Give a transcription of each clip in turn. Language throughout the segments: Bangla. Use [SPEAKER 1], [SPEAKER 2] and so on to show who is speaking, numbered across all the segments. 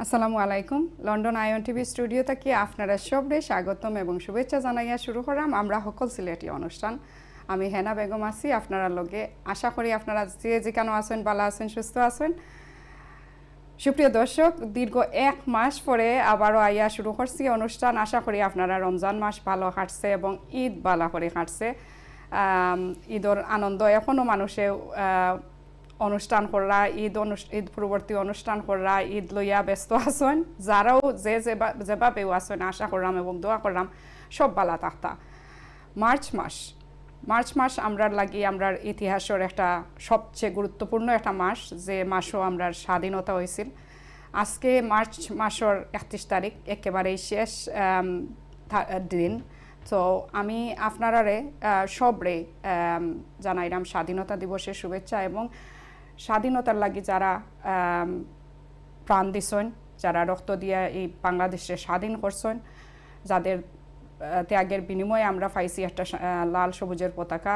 [SPEAKER 1] আসসালামু আলাইকুম। লন্ডন আইওন টিভি স্টুডিও থেকে আপনারা সবরে স্বাগতম এবং শুভেচ্ছা জানাইয়া শুরু করাম আমরা সকল সিলেটি অনুষ্ঠান। আমি হেনা বেগম আছি আপনারা লগে। আশা করি আপনারা যে যেখানে আছেন ভালো আছেন সুস্থ আছেন। সুপ্রিয় দর্শক, দীর্ঘ এক মাস পরে আবারও আইয়া শুরু করছি অনুষ্ঠান। আশা করি আপনারা রমজান মাস ভালো কাটছে এবং ঈদ ভালো করে কাটছে। ঈদর আনন্দ এখনও মানুষে অনুষ্ঠান করা, ঈদ পূর্ববর্তী অনুষ্ঠান করা, ঈদ লইয়া ব্যস্ত আছেন। যারাও যেভাবেও আছেন আশা করলাম এবং দোয়া করলাম সব বালা থাকতা। মার্চ মাস আমরার লাগি আমরার ইতিহাসের একটা সবচেয়ে গুরুত্বপূর্ণ একটা মাস, যে মাসও আমরার স্বাধীনতা হয়েছিল। আজকে মার্চ মাসের 31 তারিখ একেবারেই শেষ দিন। তো আমি আপনারারে সবরে জানাইলাম স্বাধীনতা দিবসের শুভেচ্ছা এবং স্বাধীনতার লাগি যারা প্রাণ দিছেন, যারা রক্ত দিয়ে এই বাংলাদেশে স্বাধীন করছেন, যাদের ত্যাগের বিনিময়ে আমরা পাইছি একটা লাল সবুজের পতাকা,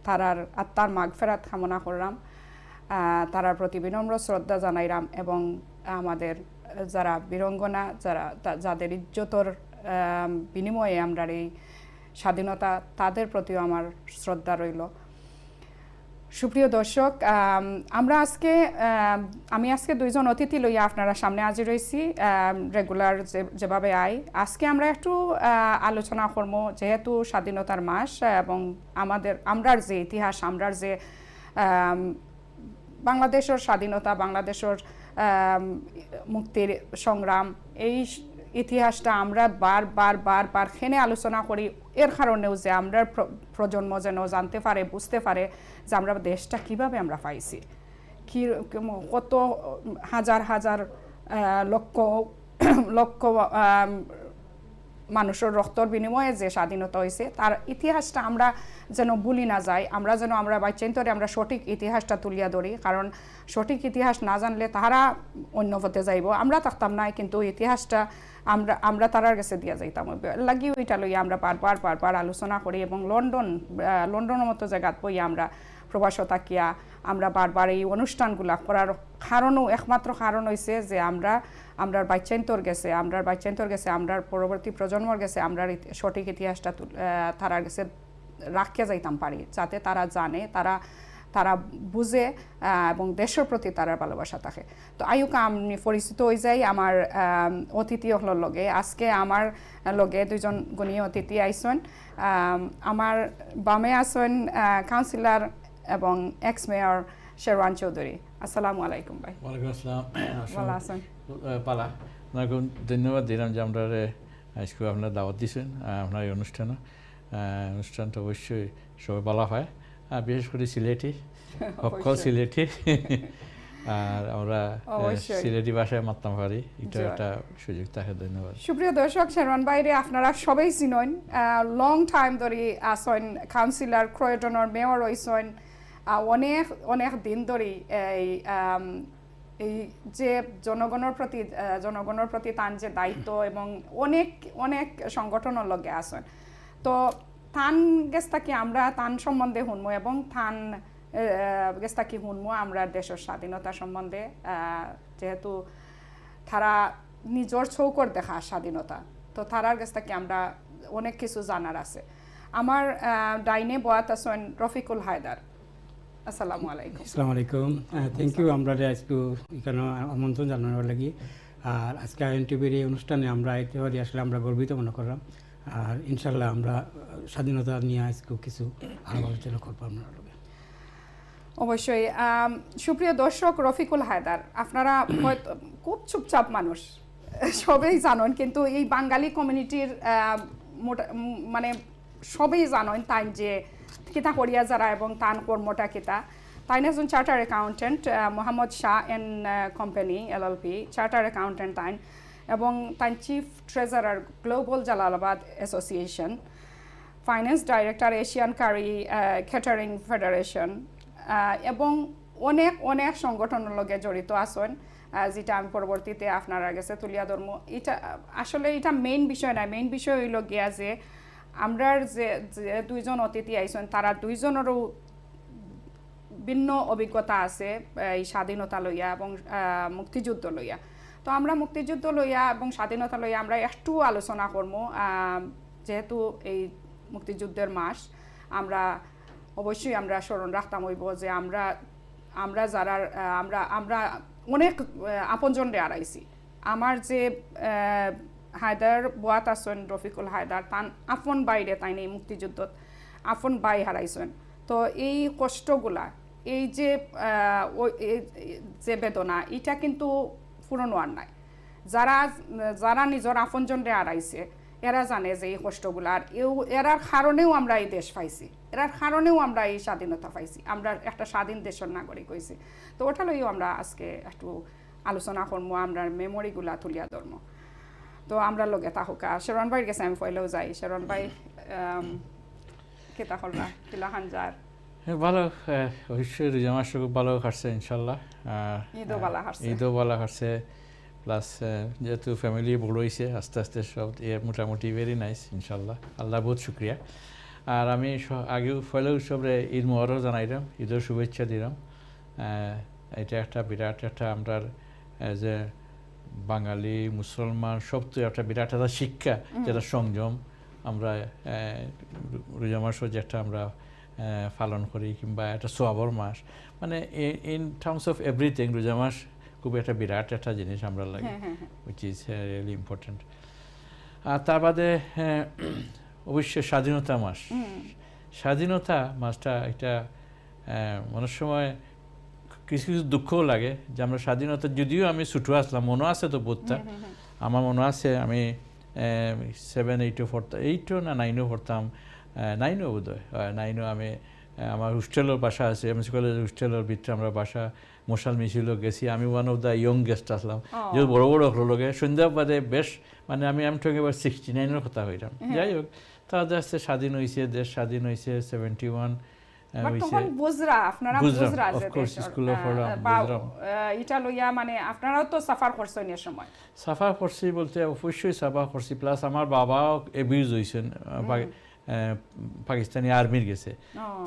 [SPEAKER 1] তারার আত্মার মাগফেরাত কামনা করলাম, তারার প্রতি বিনম্র শ্রদ্ধা জানাইলাম এবং আমাদের যারা বীরঙ্গনা, যাদের ইজ্জতর বিনিময়ে আমরা এই স্বাধীনতা, তাদের প্রতিও আমার শ্রদ্ধা রইল। সুপ্রিয় দর্শক, আমি আজকে দুইজন অতিথি লইয়া আপনারা সামনে হাজির হয়েছি রেগুলার যেভাবে আজকে আমরা একটু আলোচনা করবো, যেহেতু স্বাধীনতার মাস এবং আমরার যে ইতিহাস, আমরার যে বাংলাদেশের স্বাধীনতা, বাংলাদেশের মুক্তির সংগ্রাম, এই ইতিহাসটা আমরা বারবার খেনে আলোচনা করি। এর কারণেও যে আমরা প্রজন্ম যেন জানতে পারে, বুঝতে পারে যে আমরা দেশটা কিভাবে আমরা পাইছি, কত হাজার লক্ষ মানুষের রক্তর বিনিময়ে যে স্বাধীনতা হয়েছে, তার ইতিহাসটা আমরা যেন ভুলি না যাই। আমরা বাচ্চান্তরে আমরা সঠিক ইতিহাসটা তুলিয়া ধরি, কারণ সঠিক ইতিহাস না জানলে তারা অন্য পথে যাইব, আমরা থাকতাম না, কিন্তু ইতিহাসটা আমরা তারার কাছে দিয়া যাইতাম। লাগি ওইটা লইয়া আমরা বারবার আলোচনা করি এবং লন্ডনের মতো জায়গাত বই আমরা প্রবাস থাকিয়া আমরা বারবার এই অনুষ্ঠানগুলা করার কারণও একমাত্র কারণ হয়েছে যে আমরার বাচ্চান্তর গেছে, আমরার পরবর্তী প্রজন্মর গেছে আমরা সঠিক ইতিহাসটা তারার কাছে রাখিয়া যাইতাম পারি, যাতে তারা জানে, তারা বুঝে এবং দেশের প্রতি তারার ভালোবাসা থাকে। তো আয়ুকা আমি পরিচিত হয়ে যাই আমার অতিথি হলোর লগে। আজকে আমার লগে দুইজন গুণী অতিথি আইসন। আমার বামে আসেন কাউন্সিলর এবং এক্স মেয়র শেরওয়ান চৌধুরী। আসসালামু আলাইকুম ভাই।
[SPEAKER 2] ওয়ালাইকুম আসসালাম।
[SPEAKER 1] ভালো আছেন?
[SPEAKER 2] পালা আপনাকে ধন্যবাদ দিলাম যে আমরা আজকে আপনার দাওয়াত দিয়েছেন আপনার এই অনুষ্ঠানটা অবশ্যই সবাই ভালো হয়, বিশেষ করে সিলেটি, সকল সিলেটি আর আমরা সিলেটি ভাষায় মাতলাম পারি, এটা একটা সুযোগ থাকে। ধন্যবাদ।
[SPEAKER 1] সুপ্রিয় দর্শক, শেরওয়ান বাইরে আপনারা সবাই চিনেন, লং টাইম ধরে আসেন কাউন্সিলর, ক্রয়টনের মেয়র হয়েছেন, অনেক দিন ধরে এই যে জনগণের প্রতি তান যে দায়িত্ব এবং অনেক সংগঠনের লগে আছেন। তো থান গেস্তাকি আমরা তান সম্বন্ধে শুনবো এবং থান গেস্তাকি শুনবো আমরা দেশের স্বাধীনতা সম্বন্ধে, যেহেতু তারা নিজের চৌকর দেখা স্বাধীনতা, তো তারার গেস্তাকি আমরা অনেক কিছু জানার আছে। আমার ডাইনে বয়াত আছেন রফিকুল হায়দার। আসসালামু আলাইকুম।
[SPEAKER 3] আসসালামু আলাইকুম। থ্যাংক ইউ আমরা আজকে এখানে আমন্ত্রণ জানানোর লাগি। আর আজকে আইএন টিভির এই অনুষ্ঠানে আমরা এতে পারি আসলে আমরা গর্বিত মনে করলাম। আর ইনশাল্লাহ আমরা স্বাধীনতা নিয়ে আজকে কিছু আলোচনা করবো আপনার লগে।
[SPEAKER 1] অবশ্যই। সুপ্রিয় দর্শক, রফিকুল হায়দার আপনারা হয়তো খুব চুপচাপ মানুষ, সবাই জানেন, কিন্তু এই বাঙালি কমিউনিটির মানে সবাই জানেন তাই যে কিতা করিয়া যারা এবং তান কর্মটা কিতা। তাই একজন charter accountant, Mohammad Shah and company LLP charter accountant তাই, এবং তাই chief treasurer global Jalalabad association, finance director Asian curry catering federation এবং অনেক সংগঠনের লগে জড়িত আছেন, যেটা আমি পরবর্তীতে আপনারা কাছে তুলিয়া ধরবো। এটা মেইন বিষয় না, মেইন বিষয় হইল গিয়া যে আমরার যে দুইজন অতিথি আইসেন তারা দুইজনেরও ভিন্ন অভিজ্ঞতা আছে এই স্বাধীনতা লইয়া এবং মুক্তিযুদ্ধ লইয়া। তো আমরা মুক্তিযুদ্ধ লইয়া এবং স্বাধীনতা লইয়া আমরা একটু আলোচনা করবো যেহেতু এই মুক্তিযুদ্ধের মাস আমরা অবশ্যই আমরা স্মরণ রাখতাম হইব যে আমরা যারা আমরা অনেক আপনজনরে হারাইছি আমার যে হায়দার বুয়াত আছেন রফিকুল হায়দার তান আপন বাইরে তাই এই মুক্তিযুদ্ধত আপন বাই হারাইছেন তো এই কষ্টগুলা এই যে যে বেদনা এটা কিন্তু পুরনো আর নাই যারা নিজের আপনজনরে হারাইছে এরা জানে যে এই কষ্টগুলো আর এরার কারণেও আমরা এই দেশ পাইছি এরার কারণেও আমরা এই স্বাধীনতা পাইছি আমরা একটা স্বাধীন দেশের নাগরিক হয়েছি তো ওটা লইও আমরা আজকে একটু আলোচনা করবো আমরা মেমোরিগুলা তুলিয়া ধরবো তো আমরা লগে তাহুকা শরণ ভাইয়ের কাছে আমি পয়লেও যাই শরণ ভাই কেতা করলা কিলা হানজার
[SPEAKER 2] ভালো অবশ্যই রোজা মাস খুব ভালো কাটছে ইনশাল্লাহ ঈদও ভালো কাটছে প্লাস যেহেতু ফ্যামিলি বড় হয়েছে আস্তে আস্তে সব মোটামুটি ভেরি নাইস ইনশাল্লাহ আল্লাহ বহুত শুক্রিয়া আর আমি আগেও পয়লা উৎসবে ঈদ মোহরও জানাইলাম ঈদের শুভেচ্ছা দিলাম এটা একটা বিরাট একটা আমরা যে বাঙালি মুসলমান সব তো একটা বিরাট একটা শিক্ষা যেটা সংযম আমরা রোজা মাসও যে একটা আমরা পালন করি কিংবা একটা সোয়াবর মাস মানে ইন টার্মস অফ এভরিথিং রোজা মাস খুব একটা বিরাট একটা জিনিস আমরা লাগে উইচ ইজ রিয়েলি ইম্পর্টেন্ট আর তার বাদে অবশ্যই স্বাধীনতা মাস স্বাধীনতা মাসটা একটা অনেক সময় কিছু কিছু দুঃখও লাগে যে আমরা স্বাধীনতা যদিও আমি ছুটো আসলাম মনে আছে তো বোধটা আমার মনে আছে আমি 7-8 পড়তাম 8 না 9 পড়তাম 9 বোধ হয় 9 আমি আমার হোস্টেলের বাসা আছে এমএসসি কলেজের হোস্টেলের ভিতরে আমরা বাসা মশাল মিছিলও গেছি আমি ওয়ান অফ দ্য ইয়ংগেস্ট আসলাম যে বড় বড় লোকে সন্ধ্যা বাদে বেশ মানে আমি টকিং অ্যাবাউট 69 কথা হইলাম যাই হোক তাদের আসতে স্বাধীন হয়েছে দেশ স্বাধীন হয়েছে 71 সাফা করছি বলতে অবশ্যই সাফা করছি প্লাস আমার বাবাও এবিউজ হয়েছেন পাকিস্তানি আর্মির গেছে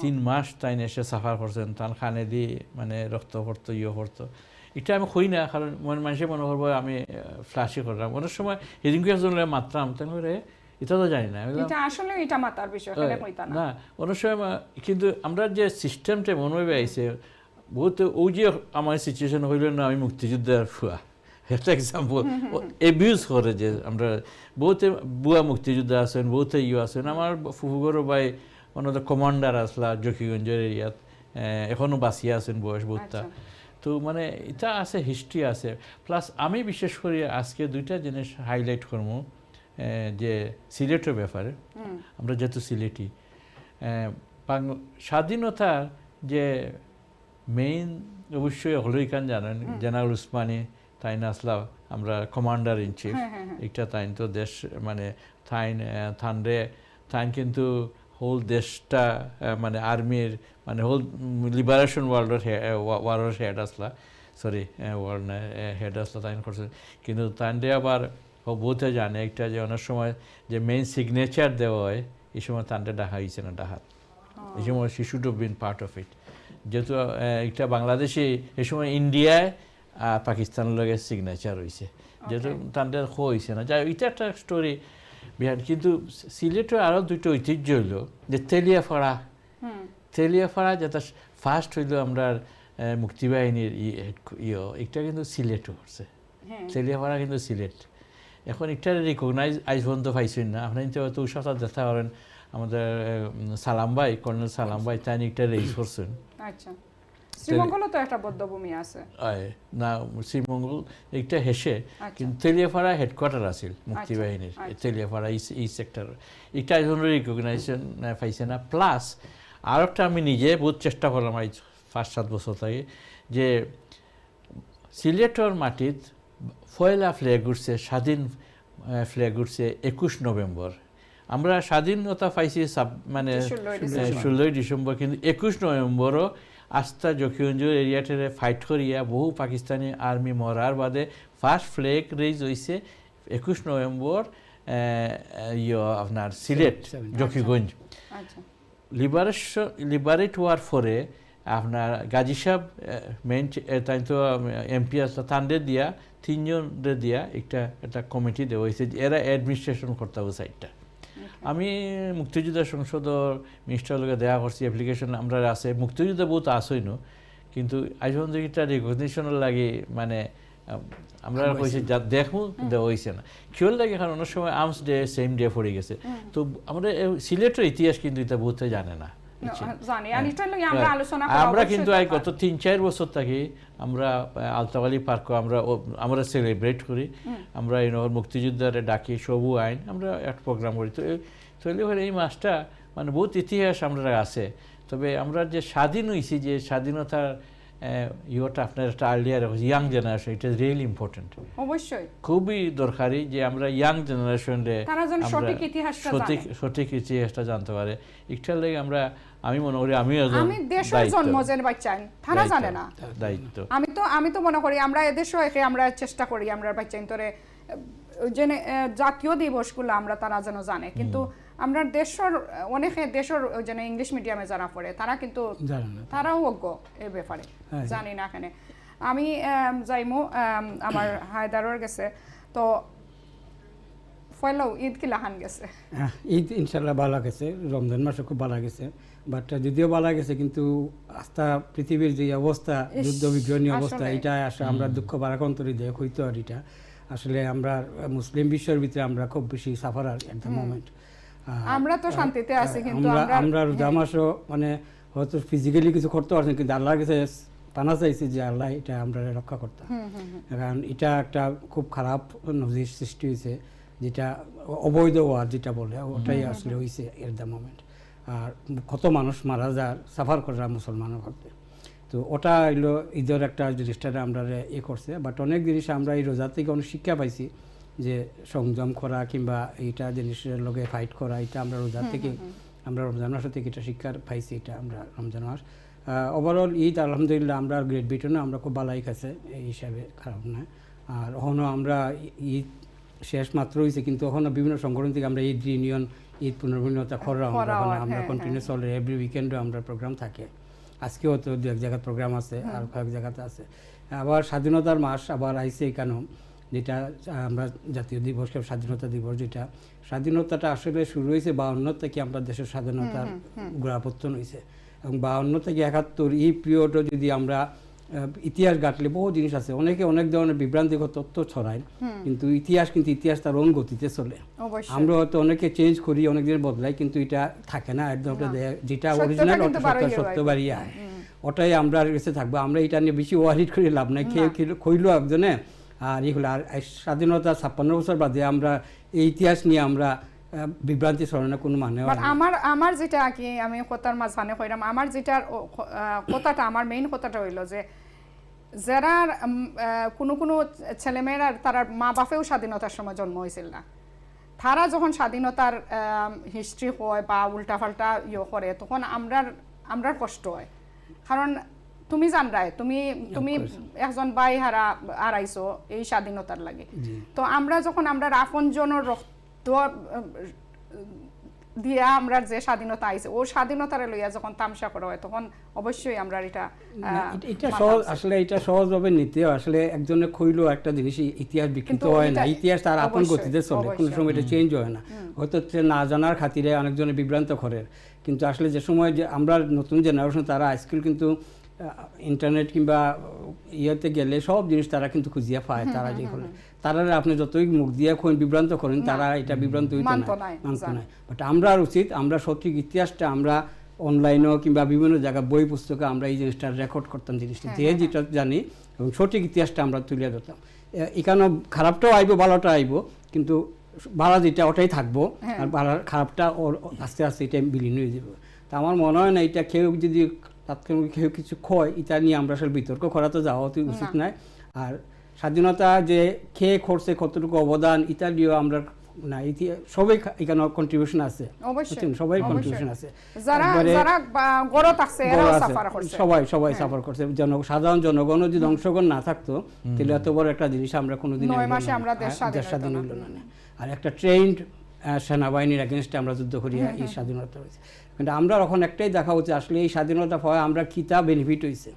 [SPEAKER 2] 3 মাস তাই এসে সাফার করছেন তার খানে দিয়ে মানে রক্ত পড়তো পড়তো এটা আমি কই না কারণ মানুষের মনে করবো আমি ফ্লাশি করলাম অনেক সময় এদিনকে একজন মাত্রাম তাহলে এটা তো জানি না না অনেক সময় কিন্তু আমরা যে সিস্টেমটা মনে হবে আইসে বহুত ওই যে আমার সিচুয়েশন হইল না আমি মুক্তিযুদ্ধের ফুয়া একটা এক্সাম্পল এবিউজ করে যে আমরা বহুতে বুয়া মুক্তিযোদ্ধা আছেন বহুতে আছেন আমার ফুফুগরও ভাই ওনাদের কমান্ডার আসলা জকিগঞ্জের এরিয়াত এখনও বাঁচিয়ে আছেন বয়স বহুটা তো মানে এটা আছে হিস্ট্রি আছে প্লাস আমি বিশেষ করে আজকে 2টা জিনিস হাইলাইট করবো যে সিলেটের ব্যাপারে আমরা যেহেতু সিলেটি স্বাধীনতার যে মেইন অবশ্যই হলই খান জানেন জেনারেল উসমানী তাইন আসলাম আমরা কমান্ডার ইন চিফ একটা তাইন তো দেশ মানে তাইন কিন্তু হোল দেশটা মানে আর্মির মানে হোল লিবারেশন ওয়ারের হেড আসলা সরি ওয়ার্ল্ড হেড আসলা তাইন করছে কিন্তু তাইনরে আবার বহুতে জানে একটা যে অনেক সময় যে মেইন সিগনেচার দেওয়া হয় এই সময় তানটা ডাকা হয়েছে না ডাহাত এই সময় she should have been part of it যেহেতু একটা বাংলাদেশে এই সময় ইন্ডিয়ায় পাকিস্তানের লগে সিগনেচার হয়েছে যেহেতু তাদের হয়েছে না যাই এটা একটা স্টোরি বিহার কিন্তু সিলেটের আরও 2টা ঐতিহ্য হইল যে তেলিয়াফাড়া যেটা ফার্স্ট হইল আমরা মুক্তিবাহিনীর এটা কিন্তু সিলেটও হচ্ছে তেলিয়াফাড়া কিন্তু সিলেট এখন এটা রিকগনাইজ আইজ পর্যন্ত পাইছেন না আপনার তো সাথে দেখা করেন আমাদের সালাম ভাই কর্নেল সালাম ভাই তাই একটা রেজ করছেন
[SPEAKER 1] শ্রীমঙ্গলও তো একটা বদ্ধভূমি আছে
[SPEAKER 2] না শ্রীমঙ্গল একটা হেসে কিন্তু তেলিয়াফাড়া হেডকোয়ার্টার আছিল মুক্তিবাহিনীর তেলিয়াফাড়া এই সেক্টর এটা এখন রিকগনাইজেশন পাইছে না প্লাস আর একটা আমি নিজে বহুত চেষ্টা করলাম আজ 5-7 বছর থেকে যে সিলেটের মাটিত পয়লা ফ্ল্যাগ উঠছে স্বাধীন ফ্ল্যাগ উঠছে 21 নভেম্বর আমরা স্বাধীনতা পাইছি মানে 16 ডিসেম্বর কিন্তু 21 নভেম্বরও আস্থা জকিগঞ্জ এরিয়াটারে ফাইট করিয়া বহু পাকিস্তানি আর্মি মরার বাদে ফার্স্ট ফ্ল্যাগ রেজ হয়েছে 21 নভেম্বর আপনার সিলেট জকিগঞ্জ লিবারেট হওয়ার পরে আপনার গাজী সাহেব মেইন তাই তো এমপি আসলে তান্ডে দিয়া 3 জনের দিয়া একটা কমিটি দেওয়া হয়েছে এরা অ্যাডমিনিস্ট্রেশন করতে হবে সাইটটা। আমি মুক্তিযোদ্ধা সংসদর মিনিস্টার লোকে দেওয়া করছি অ্যাপ্লিকেশন আমরা আছে মুক্তিযোদ্ধা বহুত আসই ন কিন্তু আজ পর্যন্ত এটা রেকগনিশনের লাগে মানে আমরা কইছি যা দেখবো দেওয়া হয়েছে না কিওর লাগে কারণ অনেক সময় আর্মস ডে সেম ডে পড়ে গেছে তো আমরা সিলেটের ইতিহাস কিন্তু এটা বহুত জানে না আমরা কিন্তু গত 3-4 বছর থাকি আমরা আলতাবালি পার্ক আমরা সেলিব্রেট করি আমরা মুক্তিযোদ্ধার ডাকি সবু আইন আমরা একটা প্রোগ্রাম করি তো এই মাসটা মানে বহুত ইতিহাস আমরা আছে তবে আমরা যে স্বাধীন হয়েছি যে স্বাধীনতার ইয়েটা আপনার একটা earlier young generation it is really important
[SPEAKER 1] অবশ্যই
[SPEAKER 2] খুবই দরকারি যে আমরা ইয়াং জেনারেশনে সঠিক ইতিহাসটা জানতে পারে একটার লাগে আমরা আমি মনে করি আমি
[SPEAKER 1] দেশের জন্মজেন বাচ্চান তারা জানে না
[SPEAKER 2] দায়িত্ব
[SPEAKER 1] আমি তো মনে করি আমরা এদেশও একে আমরা চেষ্টা করি আমরা বাচ্চান তোরে জেনে জাতীয় দিবসগুলো আমরা তারা যেন জানে কিন্তু আমরা দেশের অনেকে দেশের যেন ইংলিশ মিডিয়ামে যারা পড়ে তারা কিন্তু তারাও অজ্ঞ এই ব্যাপারে জানি না এখানে আমি যাইমু আমার হায়দারর গেছে তো ফয়লাও ঈদ কি লাহান গেছে
[SPEAKER 3] ঈদ ইনশাল্লাহ ভালো গেছে রমজান মাসে খুব ভালো গেছে বাট যদিও ভালো গেছে কিন্তু আস্থা পৃথিবীর যে অবস্থা যুদ্ধ বিগ্রহণী অবস্থা এটা আসলে আমরা দুঃখ বারাকন্তরী দেখ হইতো আর এটা আসলে আমরা মুসলিম বিশ্বের ভিতরে আমরা খুব বেশি সাফারার এট দ্য মোমেন্ট
[SPEAKER 1] আমরা তো শান্তিতে আছি কিন্তু
[SPEAKER 3] আমরা রোজা মাসও মানে হয়তো ফিজিক্যালি কিছু করতে পারছি কিন্তু আল্লাহর কাছে পানা চাইছি যে আল্লাহ এটা আমরা রক্ষা করতাম কারণ এটা একটা খুব খারাপ নজির সৃষ্টি হয়েছে যেটা অবৈধ ওয়ার যেটা বলে ওটাই আসলে হয়েছে এট দ্য মোমেন্ট আর কত মানুষ মারা যায় সাফার করে মুসলমানের করতে তো ওটা হইলো ঈদের একটা জিনিসটা আমরা করছে বাট অনেক জিনিস আমরা এই রোজা থেকে অনেক শিক্ষা পাইছি যে সংযম করা কিংবা এইটা জিনিসের লগে ফাইট করা এটা আমরা রোজা থেকে আমরা রমজান মাস থেকে এটা শিক্ষা পাইছি এটা আমরা রমজান মাস ওভারঅল ঈদ আলহামদুলিল্লাহ আমরা গ্রেট ব্রিটেনও আমরা খুব ভালোই খাইছে এই হিসাবে খারাপ না আর ওখানেও আমরা ঈদ শেষ মাত্র হয়েছে কিন্তু ওখানে বিভিন্ন সংগঠন থেকে আমরা ঈদ ইউনিয়ন ঈদ পুনর্মিলনতা খররা আমরা কন্টিনিউ চলে এভরি উইকেন্ডও আমরা প্রোগ্রাম থাকে আজকেও তো দু এক জায়গায় প্রোগ্রাম আছে আর কয়েক জায়গাতে আছে আবার স্বাধীনতার মাস আবার আইসে এখানেও যেটা আমরা জাতীয় দিবস স্বাধীনতা দিবস যেটা স্বাধীনতাটা আসলে শুরু হয়েছে 52 থেকে আমরা দেশের স্বাধীনতার গোড়াপত্তন হয়েছে এবং 52 থেকে 71 এই পিরিয়ডও যদি আমরা ইতিহাস ঘাটলে বহু জিনিস আছে অনেকে অনেক ধরনের বিভ্রান্তিকর তথ্য ছড়ায় কিন্তু ইতিহাস তার ওন গতিতে চলে আমরা হয়তো অনেকে চেঞ্জ করি অনেক দিন বদলাই কিন্তু এটা থাকে না একদম যেটা অরিজিনাল সত্য বাড়িয়ে ওটাই আমরা কাছে থাকবো আমরা এটা নিয়ে বেশি ওয়ারিড করে লাভ নাই খেয়ে খইলো একজনে আর এগুলো আর স্বাধীনতা 56 বছর বাদে আমরা এই ইতিহাস নিয়ে আমরা বিভ্রান্তি ছড়ানোর কোনো মানে
[SPEAKER 1] আমার যেটা কি আমি কথার মাঝখানে কইরাম আমার যেটার কথাটা আমার মেইন কথাটা হইলো যে যারা কোনো ছেলেমেয়েরা তারা মা বাপেও স্বাধীনতার সময় জন্ম হয়েছিল না তারা যখন স্বাধীনতার হিস্ট্রি হয় বা উল্টাপাল্টা করে তখন আমরার কষ্ট হয় কারণ তুমি জানরাই তুমি একজন ভাই হারাইছো এই স্বাধীনতার লাগে তো আমরা যখন আমরা আপনজনের রক্ত দিয়া আমরা যে স্বাধীনতা আইছে ও স্বাধীনতার লইয়া যখন তামসা করা হয় তখন অবশ্যই আমরা এটা
[SPEAKER 3] সহজ আসলে এটা সহজভাবে নিতে আসলে একজনে কইলো একটা জিনিস ইতিহাস বিকৃত হয় না ইতিহাস তার আপন গতিতে চলে কোনো সময় এটা চেঞ্জ হয় না হয়তো না জানার খাতিরে অনেকজনে বিভ্রান্ত করে কিন্তু আসলে যে সময় যে আমরা নতুন জেনারেশন তারা আজকাল কিন্তু ইন্টারনেট কিংবা ইয়েতে গেলে সব জিনিস তারা কিন্তু খুঁজিয়া পায় তারা যেগুলো তারা আপনি যতই মুখ দিয়ে বিভ্রান্ত করেন তারা এটা বিভ্রান্ত হইতে মানতে নাই বাট আমরা উচিত আমরা সঠিক ইতিহাসটা আমরা অনলাইনেও কিংবা বিভিন্ন জায়গায় বই পুস্তকে আমরা এই জিনিসটা রেকর্ড করতাম জিনিসটা যে যেটা জানি এবং সঠিক ইতিহাসটা আমরা তুলে ধরতাম এখানে খারাপটাও আইব ভালোটা আইব কিন্তু ভালো যেটা ওটাই থাকবো আর ভালো খারাপটা আস্তে আস্তে এটা বিলীন হয়ে যাবে তা আমার মনে হয় না এটা কেউ যদি তাৎক্ষণিক কেউ কিছু ক্ষয় এটা নিয়ে আমরা আসলে বিতর্ক করা তো যাওয়া উচিত নয় আর স্বাধীনতা যে খেয়ে করছে কতটুকু অবদান ইত্যাদিও আমরা না সবাই এখানে কন্ট্রিবিউশন আছে সবাই কন্ট্রিবিউশন আছে সবাই সাফার করছে সাধারণ জনগণ যদি অংশগ্রহণ না থাকতো তাহলে এত বড় একটা জিনিস আমরা কোনোদিন দেশ স্বাধীন হইল না আর একটা ট্রেন্ড সেনাবাহিনীর এগেনস্টে আমরা যুদ্ধ করি এই স্বাধীনতা হয়েছে। কিন্তু আমরা এখন একটাই দেখা হচ্ছে আসলে এই স্বাধীনতা পাওয়া আমরা কিতা বেনিফিট হয়েছে,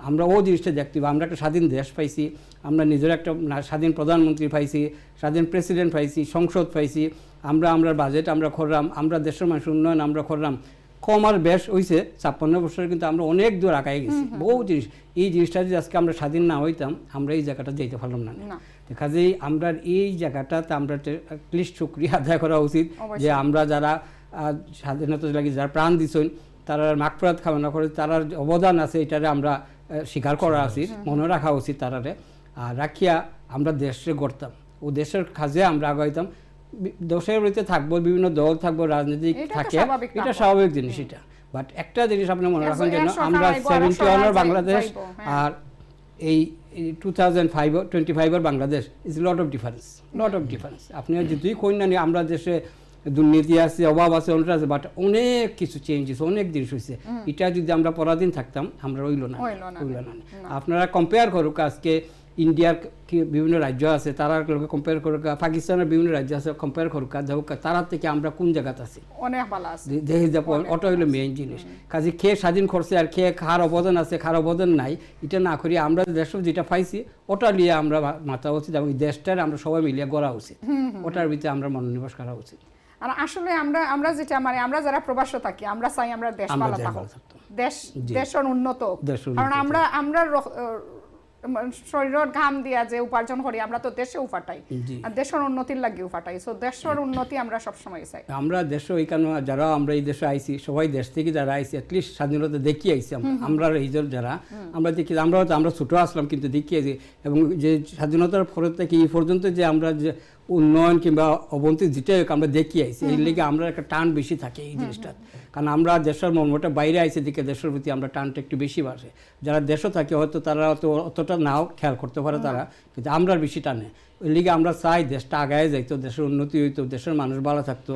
[SPEAKER 3] আমরা ও জিনিসটা দেখতে হবে। আমরা একটা স্বাধীন দেশ পাইছি, আমরা নিজের একটা স্বাধীন প্রধানমন্ত্রী পাইছি, স্বাধীন প্রেসিডেন্ট পাইছি, সংসদ পাইছি, আমরা বাজেট আমরা করলাম, আমরা দেশের মানুষের উন্নয়ন আমরা করলাম। কম আর বেশ হয়েছে 56 বছরে, কিন্তু আমরা অনেক দূর আগায় গেছি বহু জিনিস। এই জিনিসটা যদি আজকে আমরা স্বাধীন না হইতাম আমরা এই জায়গাটা যেতে পারলাম না। কাজেই আমরা এই জায়গাটাতে আমরা অ্যাটলিস্ট শুকরিয়া আদায় করা উচিত যে আমরা যারা স্বাধীনতা লাগি যারা প্রাণ দিচ্ছেন তারা মাগফিরাত কামনা করে, তারার অবদান আছে এটারে আমরা স্বীকার করা উচিত, মনে রাখা উচিত তারারে। আর রাখিয়া আমরা দেশে গড়তাম, ও দেশের কাজে আমরা আগাইতাম। দেশের ভিতরে থাকবো, বিভিন্ন দল থাকবো, রাজনীতি থাকে, এটা স্বাভাবিক জিনিস এটা। বাট একটা জিনিস আপনি মনে রাখুন যেন আমরা 71 বাংলাদেশ আর এই 2025 Bangladesh is lot of difference. আপনি যতই কই না আমরা দেশে দুর্নীতি আছে, অভাব আছে, অনেক আছে, বাট অনেক কিছু চেঞ্জেস, অনেক জিনিস হয়েছে। এটা যদি আমরা পরাধীন থাকতাম আমরা হইল না। আপনারা কম্পেয়ার করুক আজকে ইন্ডিয়ার বিভিন্ন রাজ্য আছে তারা কম্পেয়ার করুক, পাকিস্তানের বিভিন্ন রাজ্য আছে কম্পেয়ার করুক, তারা থেকে আমরা কোন জায়গাতে আছি
[SPEAKER 1] অনেক ভালো আছে।
[SPEAKER 3] ওটা হইলো মেইন জিনিস। কাজে খেয়ে স্বাধীন করছে আর খেয়ে খার অবদান আছে খার অবদান নাই এটা না করি আমরা দেশ যেটা পাইছি ওটা নিয়ে আমরা মাথা উচিত এবং দেশটার আমরা সবাই মিলিয়ে গড়া উচিত, ওটার ভিতরে আমরা মনোনিবেশ করা উচিত।
[SPEAKER 1] আর আসলে আমরা যেটা মানে আমরা যারা প্রবাসে থাকি আমরা চাই আমরা দেশ ভালো থাকুক, দেশের উন্নত। কারণ আমরা শরীরের ঘাম দিয়া যে উপার্জন করি আমরা তো দেশে উপাটাই, আর দেশের উন্নতির লাগি উপাটাই। সো দেশের উন্নতি আমরা সবসময় চাই।
[SPEAKER 3] আমরা দেশে ওইখানে যারা আমরা এই দেশে আইছি সবাই দেশ থেকে যারা আইছি অ্যাটলিস্ট স্বাধীনতা দেখিয়ে আইছি আমরা এই যারা আমরা দেখি আমরা ছোটো আসলাম কিন্তু দেখিয়েছি। এবং যে স্বাধীনতার পর থেকে এই পর্যন্ত যে আমরা যে উন্নয়ন কিংবা অবনতি যেটাই হোক আমরা দেখিয়ে আইছি, এই লেগে আমরা একটা টান বেশি থাকে এই জিনিসটা। কারণ আমরা দেশের মর্মটা বাইরে আইসি দিকে দেশের প্রতি আমরা টানটা একটু বেশি বাড়ে। যারা দেশও থাকে হয়তো তারা অতটা নাও খেয়াল করতে পারে তারা, কিন্তু আমরা বেশি টানে। ওই লিগে আমরা চাই দেশটা আগায় যাইতো, দেশের উন্নতি হইতো, দেশের মানুষ ভালো থাকতো,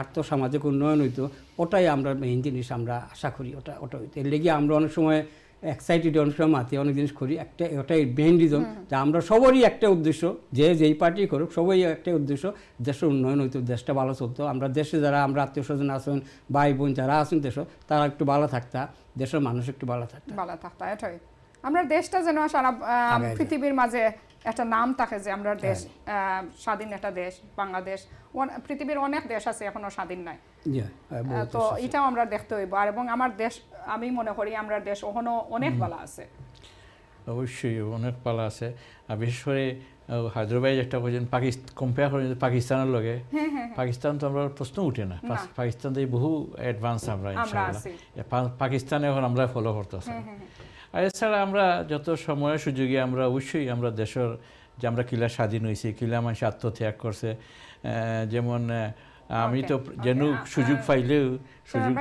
[SPEAKER 3] আর্থসামাজিক উন্নয়ন হইতো। ওটাই আমরা মেইন জিনিস আমরা আশা করি, ওটা হইতো। এর লিগে আমরা অনেক সময় এক্সাইটেড, অনেক সময় মাতিয়ে অনেক জিনিস করি। ওটাই মেইন রিজন যে আমরা সবারই একটা উদ্দেশ্য, যেই পার্টি করুক সবাই একটা উদ্দেশ্য দেশের উন্নয়ন হইতো, দেশটা ভালো চলতো। আমরা দেশে যারা আমরা আত্মীয় স্বজন আছেন, ভাই বোন যারা আছেন দেশে, তারা একটু ভালো থাকতা, দেশের মানুষ একটু ভালো থাকতা।
[SPEAKER 1] এটাই আমরা দেশটা যেন সারা পৃথিবীর মাঝে একটা নাম থাকে যে আমরা দেশ স্বাধীন একটা দেশ বাংলাদেশ। পৃথিবীর অনেক দেশ আছে এখনো স্বাধীন নাই, তো এটাও আমরা দেখতে হইব। আর এবং আমার দেশ আমি মনে করি আমরা দেশ এখনো অনেক ভালো আছে,
[SPEAKER 2] অবশ্যই অনেক ভালো আছে। আর বিশেষ করে হায়দ্রাবাদ একটা বলছেন কম্পেয়ার করেন পাকিস্তানের লগে, পাকিস্তান তো আমরা প্রশ্ন উঠে না, পাকিস্তান থেকে বহু অ্যাডভান্স আমরা ইনশাআল্লাহ। পাকিস্তানে এখন আমরা ফলো করতেছি। আর এছাড়া আমরা যত সময়ের সুযোগে আমরা অবশ্যই আমরা দেশের যে আমরা কিলা স্বাধীন হয়েছি, কিলা মানুষ আত্মত্যাগ করছে, যেমন আমি তো যেন সুযোগ পাইলেও সুযোগ।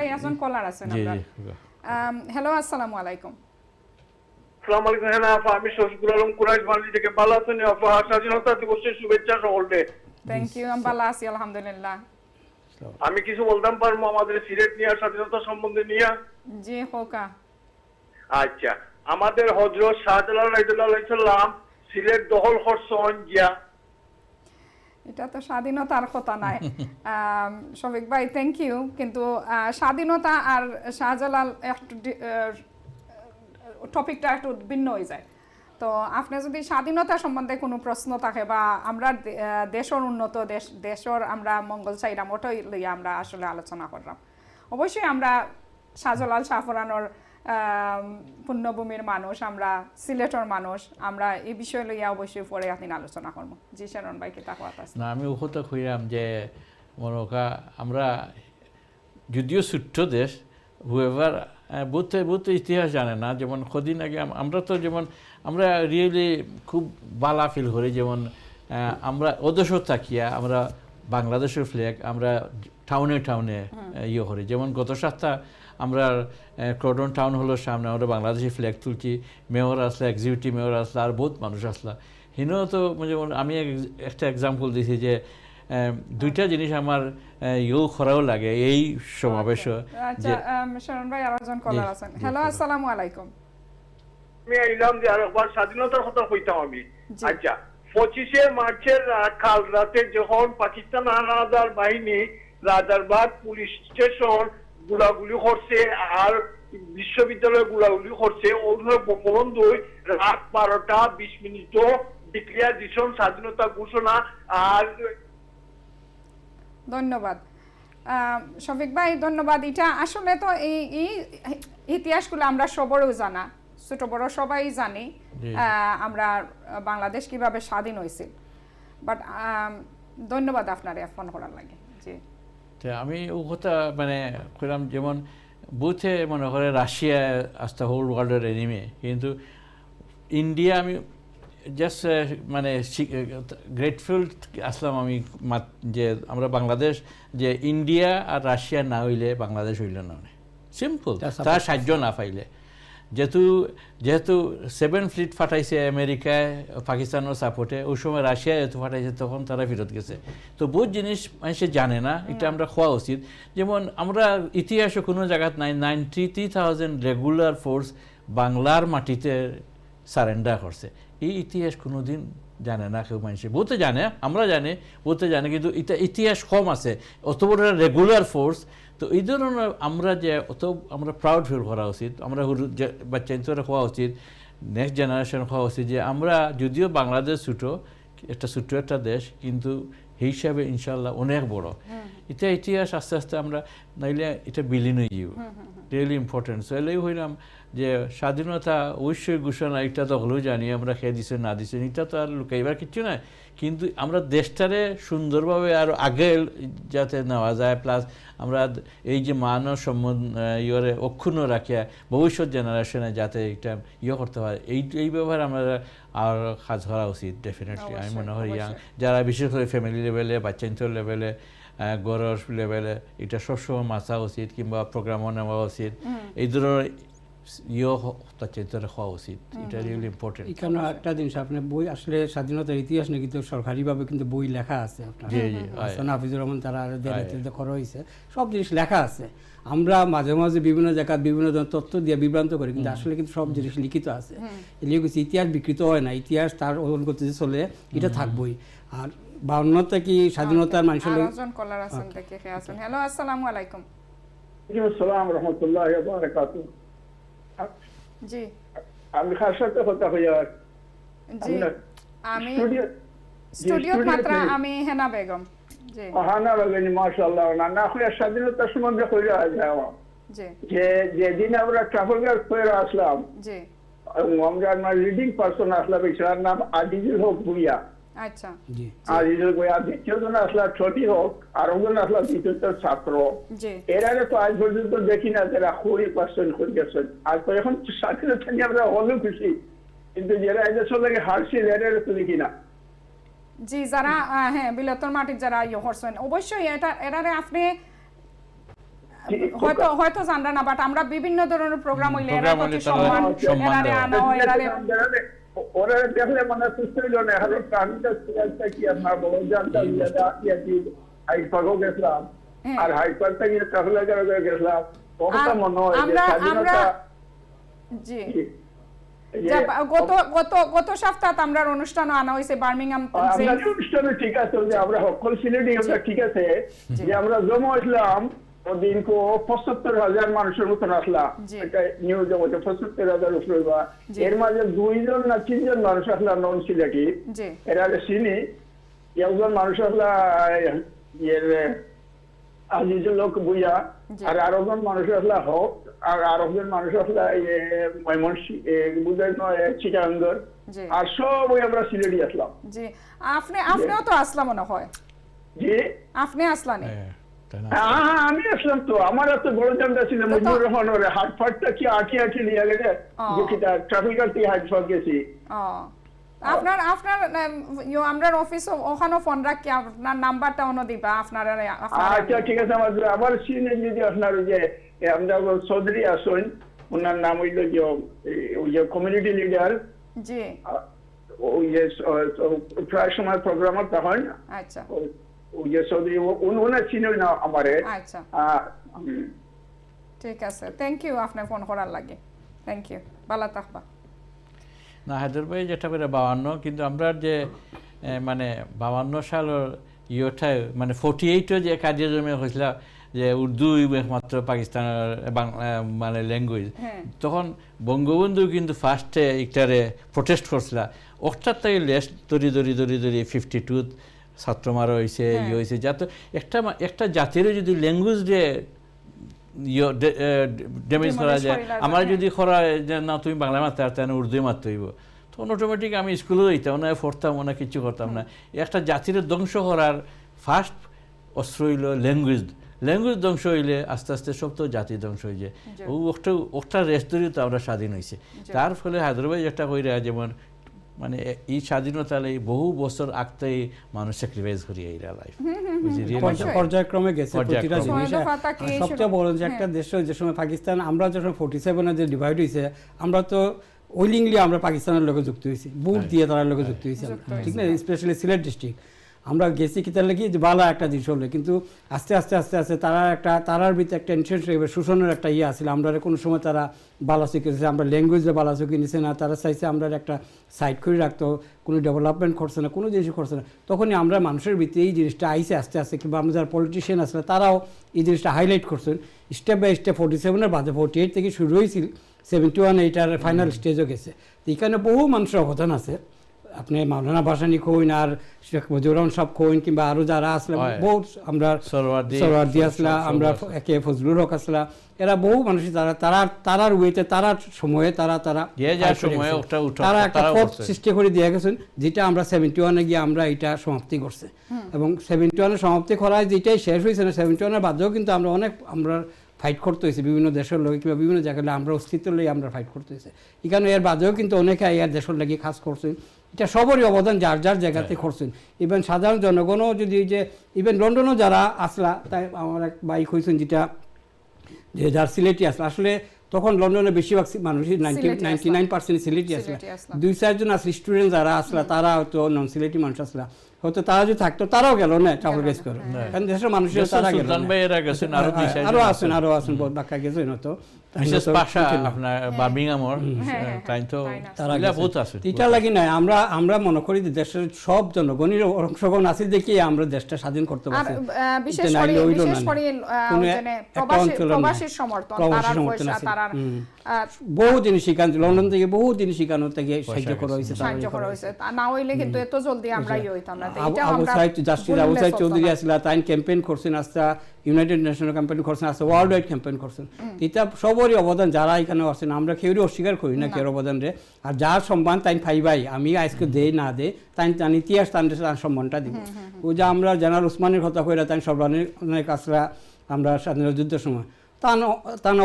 [SPEAKER 1] হ্যালো, আসসালামু আলাইকুম।
[SPEAKER 4] আসসালামু আলাইকুম। হ্যাঁ আপা, আমি শফিকুল আলম কুরাইশ বাংলাদেশ থেকে। ভালো আছেন আপা? স্বাধীনতা দিবসের শুভেচ্ছা সকলকে।
[SPEAKER 1] থ্যাংক ইউ, আমি ভালো আছি আলহামদুলিল্লাহ।
[SPEAKER 4] আমি কিছু বলতাম পারবো আমাদের সিলেট নিয়ে স্বাধীনতা সম্বন্ধে নিয়ে?
[SPEAKER 1] জি হোকা।
[SPEAKER 4] আচ্ছা, আমাদের হযরত শাহজালাল রাদিয়াল্লাহু আলাইহি সাল্লাম সিলেট দখল করছেন গিয়া,
[SPEAKER 1] এটা তো স্বাধীনতার কথা নাই। শফিক ভাই থ্যাংক ইউ, কিন্তু স্বাধীনতা আর শাহজালাল একটু টপিকটা একটু ভিন্ন হয়ে যায়। তো আপনি যদি স্বাধীনতা সম্বন্ধে কোনো প্রশ্ন থাকে বা আমরা দেশের উন্নত দেশের আমরা মঙ্গল চাইলাম ওটাই লইয়া আমরা আসলে আলোচনা করলাম। অবশ্যই আমরা শাহজালাল শাহপরানোর পুণ্যভূমির মানুষ, আমরা সিলেটের মানুষ, আমরা এই বিষয় লইয়া অবশ্যই পরে আপনি আলোচনা করবো। জি শারণ ভাই কি তা কথা
[SPEAKER 2] না, আমি ওহত কইরাম যে মনোকা আমরা যদিও ছোট্ট দেশ, হুয়েভার বহুত ইতিহাস জানে না। যেমন কদিন আগে আমরা তো যেমন আমরা রিয়েলি খুব বালা ফিল করি, যেমন আমরা ওদেশও থাকিয়া আমরা বাংলাদেশের ফ্ল্যাগ আমরা টাউনে ইয়ে করি। যেমন গত সপ্তাহ আমরা ক্রডন টাউন হলের সামনে আমরা বাংলাদেশি ফ্ল্যাগ তুলছি, মেয়র আসলা, এক্সিকিউটিভ মেয়র আসলা, আর বহুত মানুষ আসলা। হিনও তো যেমন আমি একটা এক্সাম্পল দিছি যে দুইটা জিনিস আমার ইউ করাও লাগে এই সমাবেশ।
[SPEAKER 1] শরণ ভাই আরেকজন কলার আছেন। হ্যালো, আসসালামু আলাইকুম।
[SPEAKER 4] আমি আইলাম যে আরেকবার স্বাধীনতার কথা কইতাম আমি। আচ্ছা, 25শে মার্চের কাল রাতে যখন পাকিস্তান হানাদার বাহিনী রাজারবাগ পুলিশ স্টেশন গুলাগুলি করছে আর বিশ্ববিদ্যালয়ে গুলাগুলি করছে ওই বঙ্গবন্ধু রাত 12টা 20 মিনিটও ডিক্লারেশন স্বাধীনতা ঘোষণা। আর
[SPEAKER 1] ধন্যবাদ শফিক ভাই, ধন্যবাদ। এটা আসলে তো এই ইতিহাসগুলো আমরা সবারও জানা, ছোট বড় সবাই জানি আমরা বাংলাদেশ কিভাবে স্বাধীন হয়েছিল। বাট ধন্যবাদ আপনারে ফোন করার লাগে। জি,
[SPEAKER 2] আমি ও কথা মানে কইলাম যেমন বুথে মনে করে রাশিয়া আস্তে হোল ওয়ার্ল্ডের এনিমে, কিন্তু ইন্ডিয়া আমি জাস্ট মানে গ্রেটফুল আসলাম আমি যে আমরা বাংলাদেশ যে ইন্ডিয়া আর রাশিয়া না হইলে বাংলাদেশ হইল না, সিম্পল, তার সাহায্য না পাইলে। যেহেতু 7 ফ্লিট ফাটাইছে আমেরিকায় পাকিস্তানের সাপোর্টে, ওই সময় রাশিয়া যেহেতু ফাটাইছে তখন তারা ফেরত গেছে। তো বহুত জিনিস মানুষে জানে না, এটা আমরা খোয়া উচিত। যেমন আমরা ইতিহাসে কোনো জায়গাত নাই 93,000 রেগুলার ফোর্স বাংলার মাটিতে সারেন্ডার করছে, এই ইতিহাস কোনোদিন জানে না কেউ। মানুষে বহুতে জানে, আমরা জানি, বহুতে জানে, কিন্তু এটা ইতিহাস কম আছে অত বড় রেগুলার ফোর্স। তো এই ধরনের আমরা যে অত আমরা প্রাউড ফিল করা উচিত, আমরা বাচ্চা হওয়া উচিত, নেক্সট জেনারেশন হওয়া উচিত যে আমরা যদিও বাংলাদেশ ছোটো একটা দেশ, কিন্তু এই হিসাবে ইনশাল্লাহ অনেক বড়। এটা ইতিহাস আস্তে আস্তে আমরা নাইলে এটা বিলীন হয়ে যাব, রিয়েলি ইম্পর্টেন্ট। সো এলেই হইলাম যে স্বাধীনতা অবশ্যই ঘোষণা, এটা তো হলেও জানি আমরা খেয়ে দিছে না দিছে, এটা তো আর লুকাইবার কিছু নাই। কিন্তু আমরা দেশটারে সুন্দরভাবে আরও আগে যাতে নেওয়া যায়, প্লাস আমরা এই যে মানব ইয়ে অক্ষুণ্ণ রাখিয়া ভবিষ্যৎ জেনারেশনে যাতে এটা করতে পারে, এই ব্যাপারে আমরা আর কাজ করা উচিত ডেফিনেটলি। আমি মনে হয় যারা বিশেষ করে ফ্যামিলি লেভেলে, বাচ্চাইন্তর লেভেলে, গড়ের লেভেলে এটা সবসময় মাথা উচিত, কিংবা প্রোগ্রামও নেওয়া উচিত, এই ধরনের হওয়া উচিত। এটা রিয়েলি ইম্পর্টেন্ট।
[SPEAKER 3] এখানে একটা জিনিস, আপনার বই আসলে স্বাধীনতার ইতিহাস নিয়ে কিন্তু সরকারিভাবে কিন্তু বই লেখা আছে আপনার, হাফিজুর রহমান তারা করা হয়েছে, সব জিনিস লেখা আছে। আমরা মাঝে মাঝে বিভিন্ন জায়গায় বিভিন্ন ধরনের তথ্য দিয়ে বিভ্রান্ত করি, কিন্তু আসলে কিন্তু সব জিনিস লিখিত আছে। এলিয়ে কিছু ইতিহাস বিকৃত হয় না, ইতিহাস তার অনুগতিতে চলে, এটা থাকবই। আর 52 কি স্বাধীনতার মানুষের
[SPEAKER 1] হ্যালো, আসসালামু আলাইকুম।
[SPEAKER 4] আসসালামু রাহমাতুল্লাহি ওয়া বারাকাতুহু।
[SPEAKER 1] জি,
[SPEAKER 4] আমি কার সাথে কথা হইয়া?
[SPEAKER 1] জি, আমি স্টুডিও মাত্র, আমি হেনা বেগম। জি,
[SPEAKER 4] হানা বেগম, মাশাআল্লাহ। না হইয়া স্বাধীনতা সম্বন্ধে কইরা যাও। জি, যেদিন আমরা ট্রাফলগার স্কয়ারে আসলাম, জি, আমরা লিডিং পারসন আসলাম, এর নাম আজিজুল হক ভুইয়া।
[SPEAKER 1] আচ্ছা,
[SPEAKER 4] জি, আজিজুল ভুইয়া। দ্বিতীয়জন আসলাম ছোটি হোক, আর একজন আসলাম দ্বিতীয় ছাত্র। জি, এরা তো আজ পর্যন্ত দেখি না যারা খুবই পার্সন করে গেছেন। আর তো এখন স্বাধীনতা নিয়ে আমরা হলো খুশি, কিন্তু যারা এই দেশের লাগে হারছিল এরা তো দেখি না। জি, যারা হ্যাঁ বিলাতর মাটির যারা হরছেন, অবশ্যই এটা এরারে আপনি হয়তো জানরা না, বাট আমরা বিভিন্ন ধরনের প্রোগ্রাম হইলে এরা প্রতি সম্মান এরারে আনা হয়, এরারে ওরা দেখলে মানে সুস্থ হইল না। হলো কাহিনীটা কি আপনার বড় জানতা হাইপাগো গেছিলাম, আর হাইপার থেকে ট্রাফলগার গেছিলাম, কতটা মনে হয় যে স্বাধীনতা। জি, গত সপ্তাহে আমরা অনুষ্ঠান আনা হয়েছে বার্মিংহাম অনুষ্ঠানে। ঠিক আছে, যে আমরা সকল সিলেটি আমরা ঠিক আছে, যে আমরা জমা হইলাম ওদিন ৭৫,০০০ মানুষের মতন আসলাম। এটা নিউজ ৭৫,০০০ উপরে। এর মাঝে 2জন না 3জন মানুষ আসলাম নন সিলেটি, এরা চিনি। একজন মানুষ আসলা আজিজুল লোক বুইয়া, আর আরেকজন মানুষ আসলা হক, আর আরেকজন মানুষ আসলা চিটাঙ্গর, আর সব আমরা সিলেটি আসলাম। জি, আপনিও তো আসলাম মনে হয়। জি, আপনি আসলেন? আমি আসলাম তো, আমার এত বড় জানটা ছিল মুজিবুর রহমান ওরে হাটফাটটা কি আটি নিয়ে গেলে ট্রাফিকার থেকে হাটফাট গেছি। আপনার আমরা অফিস ওখানে ফোন রাখি, আপনার নাম্বারটা অন্য দিবা আপনার। আচ্ছা, ঠিক আছে। আমার সিনে যদি আপনার ওই যে আমরা চৌধুরী আসুন, ওনার নাম হইল যে ওই যে কমিউনিটি লিডার। জি, ওই যে প্রায় সময় প্রোগ্রামার তখন। আচ্ছা, ওই যে চৌধুরী ওনার চিনে না আমারে। আচ্ছা, ঠিক আছে, থ্যাংক ইউ আপনার ফোন করার লাগে। থ্যাংক ইউ, ভালো থাকবা।
[SPEAKER 2] না, হায়দর ভাই যেটা করে 52, কিন্তু আমরা যে মানে 52 সালের ইয়েটায় মানে 48 যে কার্যক্রমে হয়েছিল যে উর্দু একমাত্র পাকিস্তানের মানে ল্যাঙ্গুয়েজ, তখন বঙ্গবন্ধু কিন্তু ফার্স্টে একটারে প্রোটেস্ট করছিল। ওটার থেকে লেস ধরি 52 ছাত্র মারা হয়েছে, ইয়ে হয়েছে, যাতে একটা জাতিরও যদি ল্যাঙ্গুয়েজ ড্যামেজ করা যায়, আমার যদি করা যে না তুমি বাংলা মারতে পারতে না উর্দুই মারতে হইব, তখন অটোমেটিক আমি স্কুলেও যেতাম না, পড়তাম না, কিছু করতাম না। একটা জাতির ধ্বংস করার ফার্স্ট অস্ত্র হইল ল্যাঙ্গুয়েজ। ল্যাঙ্গুয়েজ ধ্বংস হইলে আস্তে আস্তে সব তো জাতি ধ্বংস হয়ে যায়। ওটা রেস্ট ধরে তো আমরা স্বাধীন হয়েছে। তার ফলে হায়দ্রাবাদ যেটা কইরা যেমন মানে এই স্বাধীনতা বহু বছর আগতেই মানুষ স্যাক্রিফাইস করি এই লাইফ
[SPEAKER 3] পর্যায়ক্রমে গেছে প্রতিটা জিনিস। সবচেয়ে বড় যে একটা দেশ যে সময় পাকিস্তান, আমরা যখন 47-এ যে ডিভাইড হয়েছে, আমরা তো উইলিংলি আমরা পাকিস্তানের লোকে যুক্ত হয়েছি, বুট দিয়ে তারা লোকে যুক্ত হয়েছে, ঠিক না? স্পেশালি সিলেট ডিস্ট্রিক্ট আমরা গেছি কি তার লাগি যে ভালো একটা জিনিস হলে, কিন্তু আস্তে আস্তে আস্তে আস্তে তারার ভিতরে একটা ইন্টেনশন শোষণের একটা ইয়ে আসলে। আমরা কোনো সময় তারা বালাসি করেছে, আমরা ল্যাঙ্গুয়েজে বালাসি নিছে না, তারা চাইছে আমরা একটা সাইড করে রাখতো, কোনো ডেভেলপমেন্ট করছে না, কোনো জিনিস করছে না। তখনই আমরা মানুষের ভিতরে এই জিনিসটা আইসে আস্তে আস্তে, কিংবা আমরা যারা পলিটিশিয়ান আসলে তারাও এই জিনিসটা হাইলাইট করছেন স্টেপ বাই স্টেপ। 47-এর বাদে 48 থেকে শুরু হয়েছিল, 71 এইটার ফাইনাল স্টেজও গেছে। তো এখানে বহু মানুষের অবদান আছে। আপনি মাওলানা ভাসানী কইন আর শেখ মুজিবুর রহমান সব কইন, কিংবা আরো যারা আসলে বহু, আমরা সরওয়ার্দী আসলা, আমরা একে ফজলুল হক আসলা, এরা বহু মানুষই তারার ওয়েতে তারার সময়ে তারা একটা পথ সৃষ্টি করে দিয়ে গেছেন, যেটা আমরা 71-এ গিয়ে আমরা এটা সমাপ্তি করছে। এবং 71-এ সমাপ্তি করায় যেটাই শেষ হয়েছে না, 71-এর বাদেও কিন্তু আমরা ফাইট করতে হয়েছে বিভিন্ন দেশের লোক, কিংবা বিভিন্ন জায়গায় আমরা অস্তিত্ব লই আমরা ফাইট করতে হয়েছে। এখানে এর বাদেও কিন্তু অনেকে এর দেশের লাগি কাজ করছেন। এটা সবারই অবদান যার যার জায়গাতে করছেন। ইভেন সাধারণ জনগণও যদি যে ইভেন লন্ডনও যারা আসলা, তাই আমার এক বাইক হয়েছেন যেটা যে যার সিলেটি আসলা, আসলে তখন লন্ডনে বেশিরভাগ মানুষই 99% সিলেটি আসলা, 2-4 জন আসলে স্টুডেন্ট যারা আসলা, তারা হয়তো নন সিলেটি মানুষ আসলা, হয়তো তারা যদি থাকতো তারাও গেল না ট্রাভেল গেস করে, কারণ দেশের মানুষের তারা গেল, আরো আছেন বাক্কা গেছেন হয়তো। এটা লাগি নাই, আমরা মনে করি যে দেশের সব জনগণের অংশগ্রহণ আছে দেখি আমরা দেশটা স্বাধীন করতে পারছি। বহু জিনিস শিখান, লন্ডন থেকে বহু জিনিস শিখানো থেকে সাহায্য করা হয়েছে,
[SPEAKER 1] না হইলে কিন্তু এত জলদি আমরা হইতাম না।
[SPEAKER 3] আবু সাইদ চৌধুরী আসলা, তাই ক্যাম্পেইন করছেন, আস্তে ইউনাইটেড নেশনাল ক্যাম্পেইন করছেন, আস্তে ওয়ার্ল্ড ওয়াইড ক্যাম্পেইন করছেন। এটা সবারই অবদান, যারা এখানে আসছেন, আমরা কেউই অস্বীকার করি না কেউ অবদান রে। আর যার সম্মান তাই পাইবাই, আমি আজকে দেই না দে, তাই ইতিহাস তার সম্মানটা দিব। ও যে আমরা জেনারেল উসমানের কথা কইরা তাই সর্বানেক আসলা, আমরা স্বাধীনতা যুদ্ধের সময় তার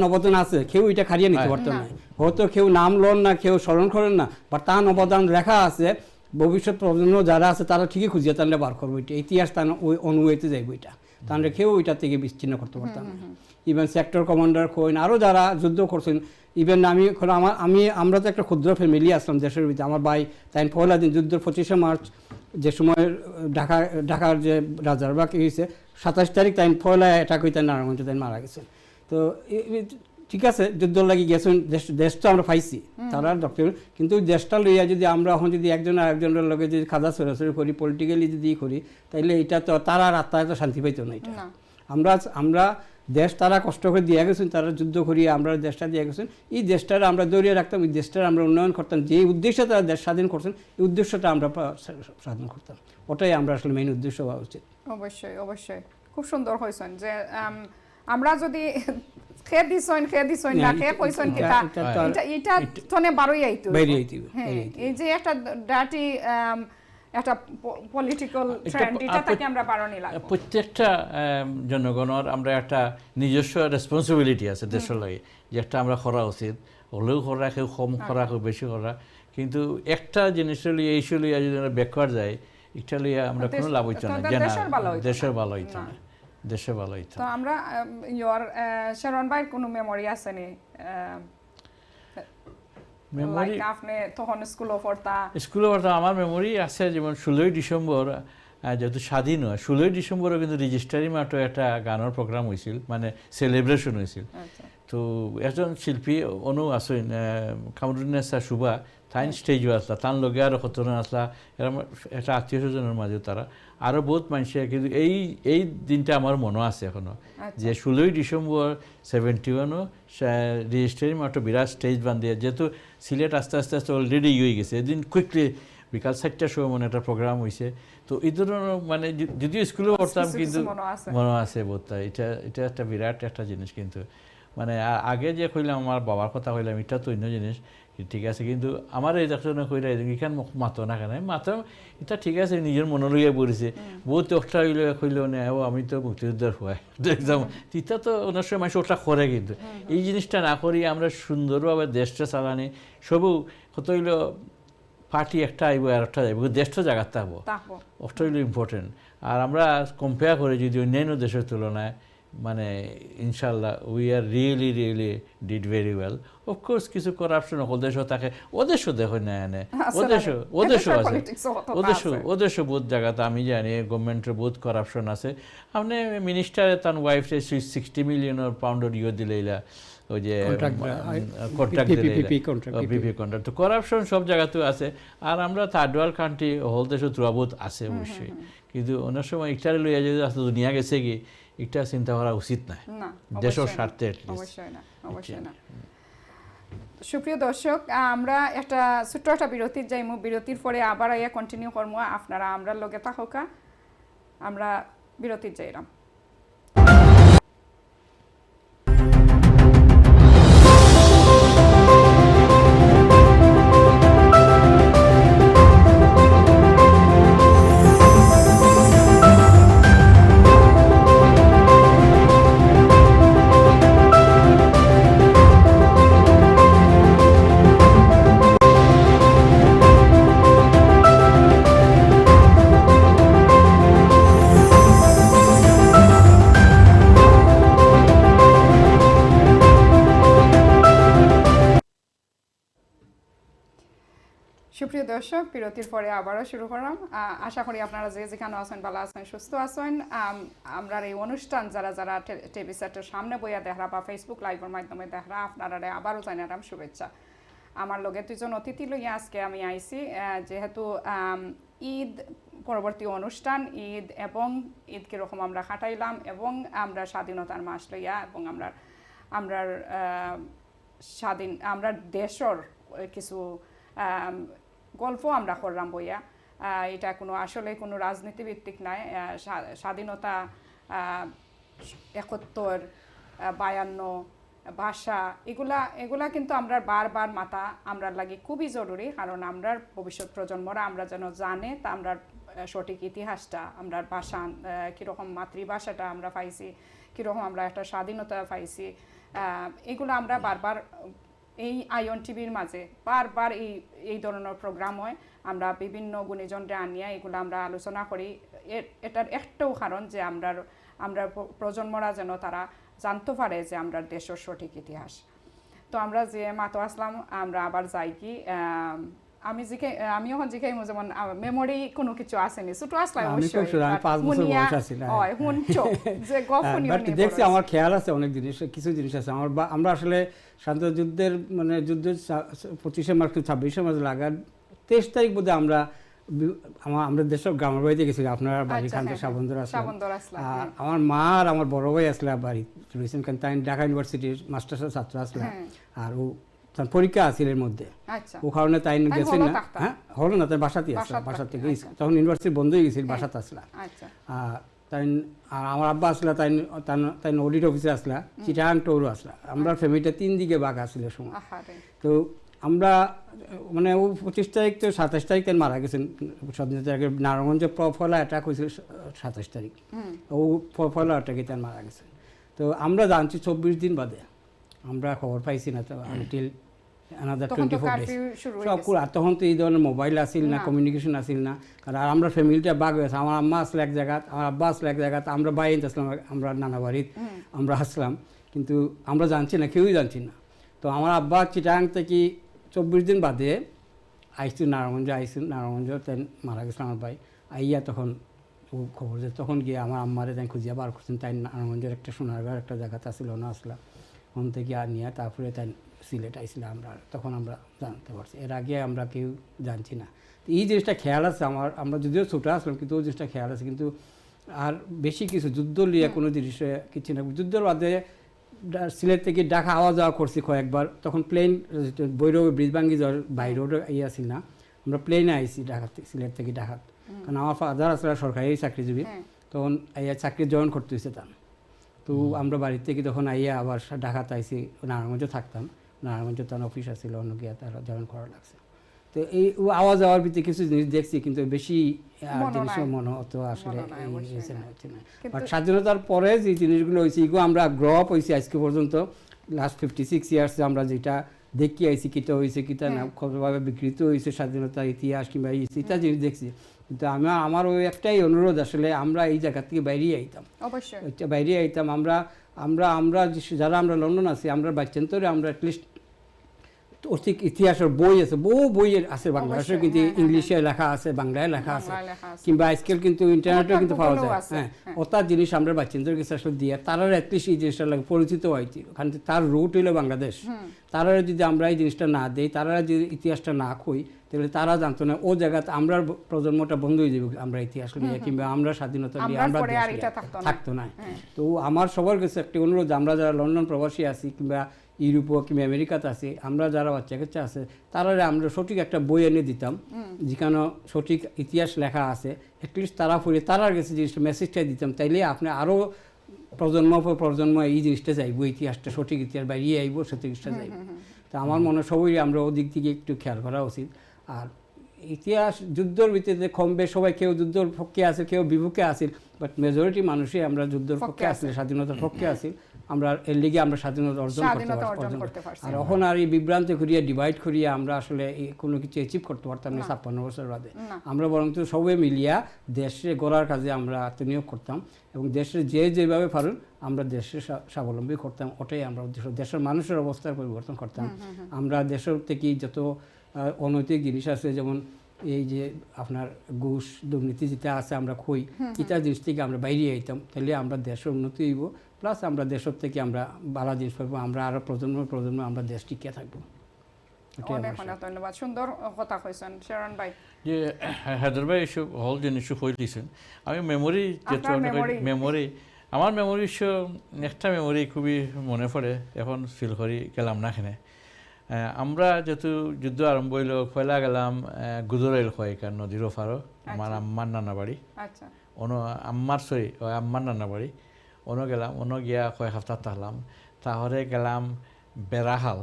[SPEAKER 3] অবদান আছে, কেউ এটা খারিয়ে নিতে পারতো না। হয়তো কেউ নাম লন না, কেউ স্মরণ করেন না, বা তার অবদান লেখা আছে, ভবিষ্যৎ প্রজন্ম যারা আছে তারা ঠিকই খুঁজিয়ে তাহলে বার করবো। এটা ইতিহাস তার ওই অনুযায়ীতে যাইব, এটা তাহলে কেউ ওইটা থেকে বিচ্ছিন্ন করতে পারতাম না। ইভেন সেক্টর কমান্ডার কইন, আরও যারা যুদ্ধ করছেন, ইভেন আমরা তো একটা ক্ষুদ্র ফ্যামিলি আসলাম দেশের ভিতরে। আমার ভাই তাই পয়লা দিন যুদ্ধের 25শে মার্চ যে সময় ঢাকার যে রাজারবাগ হয়েছে, 27 তারিখ তাই পয়লা অ্যাটাক হইতে নারায়ণগঞ্জে তাই মারা গেছে। তো ঠিক আছে, যুদ্ধ লাগি গেছেন, দেশ তো আমরা পাইছি, তারা ডক্টর, কিন্তু দেশটা লইয়া যদি আমরা এখন যদি একজন আরেকজনের লগে যদি খাজা সরাসরি করি, পলিটিক্যালি যদি করি, তাইলে এটা তো তারা আর আত্মায় তো শান্তি পাইতো না। এটা আমরা দেশ তারা কষ্ট করে দিয়ে গেছেন, তারা যুদ্ধ করিয়ে আমরা দেশটা দিয়ে গেছেন, এই দেশটার আমরা দৌড়িয়ে রাখতাম, এই দেশটার আমরা উন্নয়ন করতাম, যে উদ্দেশ্যে তারা দেশ স্বাধীন করছেন, এই উদ্দেশ্যটা আমরা স্বাধীন করতাম। ওটাই আমরা আসলে মেইন উদ্দেশ্য হওয়া উচিত।
[SPEAKER 1] অবশ্যই খুব সুন্দর হয়েছেন যে আমরা যদি খেয়ে দিছন না খেয়ে কইছন কিটা, এটা তনে বারোই আইতো। এই যে একটা ডার্টি একটা পলিটিক্যাল ট্রেন্ড, এটা থেকে আমরা বারণই লাগবে।
[SPEAKER 2] প্রত্যেকটা জনগণের আমরা একটা নিজস্ব রেসপন্সিবিলিটি আছে দেশের লাগে, যে একটা আমরা করা উচিত, হলেও করা, কেউ কম করা, কেউ বেশি করা। কিন্তু একটা জিনিস লিয়ে এই লিয়ে যদি আমরা ব্যাকওয়ার্ড যাই, এটা লিয়ে আমরা কোনো লাভ হইতো না, দেশের ভালো হইতো না, দেশে ভালো হইতো।
[SPEAKER 1] তো আমরা শারন ভাইয়ের কোনো মেমোরি আছে নি?
[SPEAKER 2] মেমোরি
[SPEAKER 1] আপনি তখন স্কুলে পড়তাম,
[SPEAKER 2] আমার মেমোরি আছে, যেমন 16ই ডিসেম্বর যেহেতু স্বাধীন হয়, 16ই ডিসেম্বরও কিন্তু রেজিস্ট্রারি মাঠে একটা গানের প্রোগ্রাম হয়েছিল, মানে সেলিব্রেশন হয়েছিল। তো একজন শিল্পী অনু আসেন কামরুন্নেসা শুভা তাইন স্টেজও আসলা তার লগে আরও কতজন আসলা এরকম একটা আত্মীয় স্বজনের মাঝে তারা আরও বহুত মানুষের কিন্তু এই দিনটা আমার মনে আছে এখনো যে 16ই ডিসেম্বর 71 রেজিস্ট্রারি মাত্র বিরাট স্টেজ বান্ধিয়ে যেহেতু সিলেট আস্তে আস্তে আস্তে অলরেডি হয়ে গেছে এদিন কুইকলি বিকাল 4টার সময় মনে একটা প্রোগ্রাম হয়েছে তো এই ধরনের মানে যদিও স্কুলে পড়তাম কিন্তু মনে আছে বোধটা এটা একটা বিরাট একটা জিনিস কিন্তু মানে আগে যে কইলাম আমার বাবার কথা কইলাম এটা তো অন্য জিনিস ঠিক আছে কিন্তু আমার এই দেখতে কইরা এখান মাতো না কেন মাতো এটা ঠিক আছে নিজের মনে লইয়া পড়েছে বহুত একটা হইলে কইল না ও আমি তো মুক্তিযোদ্ধার হয় এক্সাম তিতা তো অনেক সময় মানুষ ওটা করে কিন্তু এই জিনিসটা না করি আমরা সুন্দরভাবে দেশটা চালানি সবু কত হইল পার্টি একটা আইব আর একটা যাইব দেশটা জায়গার থাকবো ওটা হইল ইম্পর্টেন্ট আর আমরা কম্পেয়ার করে যদি অন্যান্য দেশের তুলনায় মানে ইনশাল্লাহ we are really did very well of course কিছু করাপশন সকল দেশও থাকে ওদেশও দেখো না এনে ওদেশও আছে ওদেশও বহুত জায়গাতে আমি জানি গভর্নমেন্টের বহুত করাপশন আছে আপনি মিনিস্টারে তার ওয়াইফে 60 মিলিয়ন পাউন্ডের দিলেইলা ওই যে কন্ট্রাক্ট পিপি কন্ট্রাক্ট তো করাপশন সব জায়গাতেও আছে আর আমরা থার্ড ওয়ার্ল্ড কান্ট্রি হল দেশও ত্রুয়াবোধ আছে অবশ্যই কিন্তু অনেক সময় ইটারে লইয়া যদি আসলে দুনিয়া গেছে কি এটা চিন্তা করা উচিত না দেশের স্বার্থে
[SPEAKER 1] অবশ্যই না সুপ্রিয় দর্শক আমরা একটা ছোট্ট একটা বিরতির যাইমু বিরতির পরে আবার আইয়া কন্টিনিউ করবো আপনারা আমরা লগে থাকা আমরা বিরতির যাইলাম সুপ্রিয় দর্শক বিরতির পরে আবারও শুরু করলাম আশা করি আপনারা যে যেখানে আছেন ভালো আছেন সুস্থ আছেন আমরা এই অনুষ্ঠান যারা যারা টিভি সেটের সামনে বইয়া দেখরা বা ফেসবুক লাইভের মাধ্যমে দেখরা আপনারা আবারও জানালাম শুভেচ্ছা আমার লগে দুজন অতিথি লইয়া আজকে আমি আইছি যেহেতু ঈদ পরবর্তী অনুষ্ঠান ঈদ এবং ঈদ কীরকম আমরা কাটাইলাম এবং আমরা স্বাধীনতার মাস লইয়া এবং আমরা দেশের কিছু গল্প আমরা করলাম বইয়া এটা কোনো আসলে কোনো রাজনীতিভিত্তিক নয় স্বাধীনতা ৭১ ৫২ ভাষা এগুলা কিন্তু আমরা বারবার মাথা আমরা লাগে খুবই জরুরি কারণ আমরা ভবিষ্যৎ প্রজন্মরা আমরা যেন জানে তা আমরা সঠিক ইতিহাসটা আমরা ভাষা কীরকম মাতৃভাষাটা আমরা পাইছি কীরকম আমরা একটা স্বাধীনতা পাইছি এগুলো আমরা বারবার এই আইয়ন টিভির মাঝে বারবার এই ধরনের প্রোগ্রাম হয় আমরা বিভিন্ন গুণীজনরা আনিয়া এগুলো আমরা আলোচনা করি এটার একটাও কারণ যে আমরা প্রজন্মরা যেন তারা জানতে পারে যে আমরা দেশের সঠিক ইতিহাস তো আমরা যে মাতো আসলাম আমরা আবার যাই কি আমি এখন জিজ্ঞাই যেমন মেমোরি কোনো কিছু আসেনি ছোট আসলাম
[SPEAKER 3] দেখছি আমার খেয়াল আছে অনেক জিনিস কিছু জিনিস আছে আমরা আসলে স্বাধীনতা যুদ্ধের মানে যুদ্ধ 25শে মার্চ 26শে মার্চ লাগার 23 তারিখ বোধহয় আমরা দেশের গ্রামের বাড়িতে গেছি আপনার বাড়ি খান থেকে সাবন্দর আসলাম আর আমার মা আর আমার বড় ভাই আসলে বাড়ি রয়েছেন কারণ তাই ঢাকা ইউনিভার্সিটির মাস্টার্স ছাত্র আসলাম আর ও তার পরীক্ষা আছিল এর মধ্যে ও কারণে তাই গেছেন না হ্যাঁ হলো না তাই বাসাতেই আসলাম বাসা থেকে তখন ইউনিভার্সিটি বন্ধ হয়ে গেছিল বাসাতে আসলাম তাই আর আমার আব্বা আসলা তাই অডিট অফিসে আসলা চিটাং টৌরও আসলা আমরা ফ্যামিলিটা 3 দিকে বাঘ আসছিল সময় তো আমরা মানে ও 25 তারিখ তো 27 তারিখ তাই মারা গেছেন স্বাধীনতার আগে নারায়ণগঞ্জে প্রফলা অ্যাটাক হয়েছিল 27 তারিখ ও প্রফলা অ্যাটাকে তাই মারা গেছে তো আমরা জানছি 24 দিন বাদে আমরা খবর পাইছি না তো আনটিল another 24 days সব তখন তো এই ধরনের মোবাইল আসিল না কমিউনিকেশন আসিল না কারণ আমরা ফ্যামিলিটা বাঘ হয়েছে আমার আম্মা আসলে এক জায়গা আমার আব্বা আসলে এক জায়গা আমরা বাইরে আসলাম আমরা নানা বাড়ির আমরা আসলাম কিন্তু আমরা জানছি না কেউই জানছি না তো আমার আব্বা চিটাং থেকে 24 দিন বাদে নারায়ণগঞ্জ তাই মারা গেছিল আমার ভাই আইয়া তখন ও খবর যে তখন গিয়ে আমার আম্মারে তাই খুঁজিয়া বার করছেন তাই নারায়ণগঞ্জের একটা সোনারগাঁর একটা জায়গাতে আসছিল না আসলাম ফোন থেকে নিয়ে তারপরে তাই সিলেট আইছিল আমরা, তখন আমরা জানতে পারছি, এর আগে আমরা কেউ জানছি না। এই জিনিসটা খেয়াল আছে আমার, আমরা যদিও ছোটো আসলাম কিন্তু ওই জিনিসটা খেয়াল আছে, কিন্তু আর বেশি কিছু যুদ্ধ নিয়ে কোনো জিনিসে কিছু না। যুদ্ধের বাদে সিলেট থেকে ঢাকা আওয়া যাওয়া করছি কয়েকবার, তখন প্লেন বৈরবে ব্রিজ ভাঙ্গি যাওয়ার বাইরেও আসি না, আমরা প্লেনে আইসি ঢাকা সিলেট থেকে ঢাকা, কারণ আমার ফাদার আসলে সরকারি চাকরিজীবী, তখন আইয়া চাকরি জয়েন করতে হয়েছে তার। তো আমরা বাড়ির থেকে তখন আইয়া আবার ঢাকাতে আইসি, নারায়ণগঞ্জে থাকতাম, নারায়ণগঞ্জে তার অফিস আসছিল, অন্য গিয়া তারা জয়েন করা লাগছে। তো এই আওয়াজ যাওয়ার ভিত্তি কিছু জিনিস দেখছি, কিন্তু বেশি জিনিসও মনে হতো আসলে হচ্ছে না। বাট স্বাধীনতার পরে যে জিনিসগুলো হয়েছে এগুলো আমরা গ্রো আপ হয়েছি আজকে পর্যন্ত, লাস্ট 56 ইয়ার্সে আমরা যেটা দেখি আইছি, কিতা হয়েছে কিতা না, কতভাবে বিকৃত হয়েছে স্বাধীনতার ইতিহাস কিংবা ইতা জিনিস দেখছি। কিন্তু আমার ওই একটাই অনুরোধ, আসলে আমরা এই জায়গা থেকে বাইরে আইতাম, অবশ্যই বাইরে আইতাম। আমরা আমরা আমরা যারা আমরা লন্ডন আছি, আমরা বাচ্চান্তরে আমরা অ্যাটলিস্ট অর্থিক ইতিহাসের বই আছে, বহু বই আছে বাংলাদেশে, কিন্তু ইংলিশে লেখা আছে, বাংলায় লেখা আছে, কিংবা আজকাল কিন্তু ইন্টারনেটেও কিন্তু পাওয়া যায়। হ্যাঁ, ওটার জিনিস আমরা বাচ্চাদের কাছে আসলে দিয়ে তারা অ্যাটলিস্ট এই জিনিসটা লাগে পরিচিত হয়েছিল, কারণ তার রুট হইলো বাংলাদেশ। তারা যদি আমরা এই জিনিসটা না দিই, তারা যদি ইতিহাসটা না কই, তাহলে তারা জানতো না ও জায়গাতে আমরা প্রজন্মটা বন্ধ হয়ে যাবে, আমরা ইতিহাস নিয়ে কিংবা আমরা স্বাধীনতা নিয়ে আমরা থাকতো না। তো আমার সবার কাছে একটি অনুরোধ, আমরা যারা লন্ডন প্রবাসী আছি কিংবা ইউরোপ কিংবা আমেরিকাতে আছে, আমরা যারা বাচ্চা কাচ্চা আছে, তারা আমরা সঠিক একটা বই এনে দিতাম যেখানে সঠিক ইতিহাস লেখা আছে, অ্যাটলিস্ট তারা পড়ে তারার কাছে জিনিসটা মেসেজটা দিতাম, তাইলে আপনি আরও প্রজন্ম পর প্রজন্ম এই জিনিসটা চাইবো, ইতিহাসটা সঠিক ইতিহাস বাইরে আইব, সঠিক জিনিসটা চাইব। তো আমার মনে হয় সবাই আমরা ওদিক থেকে একটু খেয়াল করা উচিত। আর ইতিহাস যুদ্ধের ভিত্তিতে কম বেশ সবাই, কেউ যুদ্ধের পক্ষে আছে, কেউ বিপক্ষে আসিল, বাট মেজরিটি মানুষই আমরা যুদ্ধের পক্ষে আসলে, স্বাধীনতার পক্ষে আসিল, আমরা এর লিগে আমরা স্বাধীনতা অর্জন করতে পারছি। আর এখন আর এই বিভ্রান্ত করিয়া ডিভাইড করিয়া আমরা আসলে কোনো কিছু অ্যাচিভ করতে পারতাম না 56 বছর বাদে। আমরা বরং তো সবাই মিলিয়া দেশে গড়ার কাজে আমরা আত্মনিয়োগ করতাম, এবং দেশে যেভাবে পারুন আমরা দেশে স্বাবলম্বী করতাম, ওটাই আমরা দেশের মানুষের অবস্থার পরিবর্তন করতাম। আমরা দেশের থেকে যত অনৈতিক জিনিস আছে, যেমন এই যে আপনার ঘুষ দুর্নীতি যেটা আছে আমরা কই, ইটা জিনিস থেকে আমরা বাইরে আইতাম, তাহলে আমরা দেশের উন্নতি হইব, প্লাস আমরা দেশের থেকে আমরা ভালো জিনিস পাবো, আমরা আরো প্রজন্ম আমরা দেশ টিকে থাকবো।
[SPEAKER 1] ধন্যবাদ, সুন্দর কথা কইছেন শারন ভাই।
[SPEAKER 2] যে হায়দার ভাই এসব হল জিনিস হয়ে দিয়েছেন। আমি মেমোরি আমার মেমোরি একটা মেমোরি খুবই মনে পড়ে, এখন ফিল করি গেলাম না এখানে। আমরা যেহেতু যুদ্ধ আরম্ভ হইল, খয়লা গেলাম গুজরাইল খয়কার নদীর ওপারও, আমার আম্মার নানা বাড়ি, আম্মার নানা বাড়ি, অন্য গেলাম, অন্য গিয়া কয়েক সপ্তাহ থাকলাম। তাহলে গেলাম বেড়াহাল,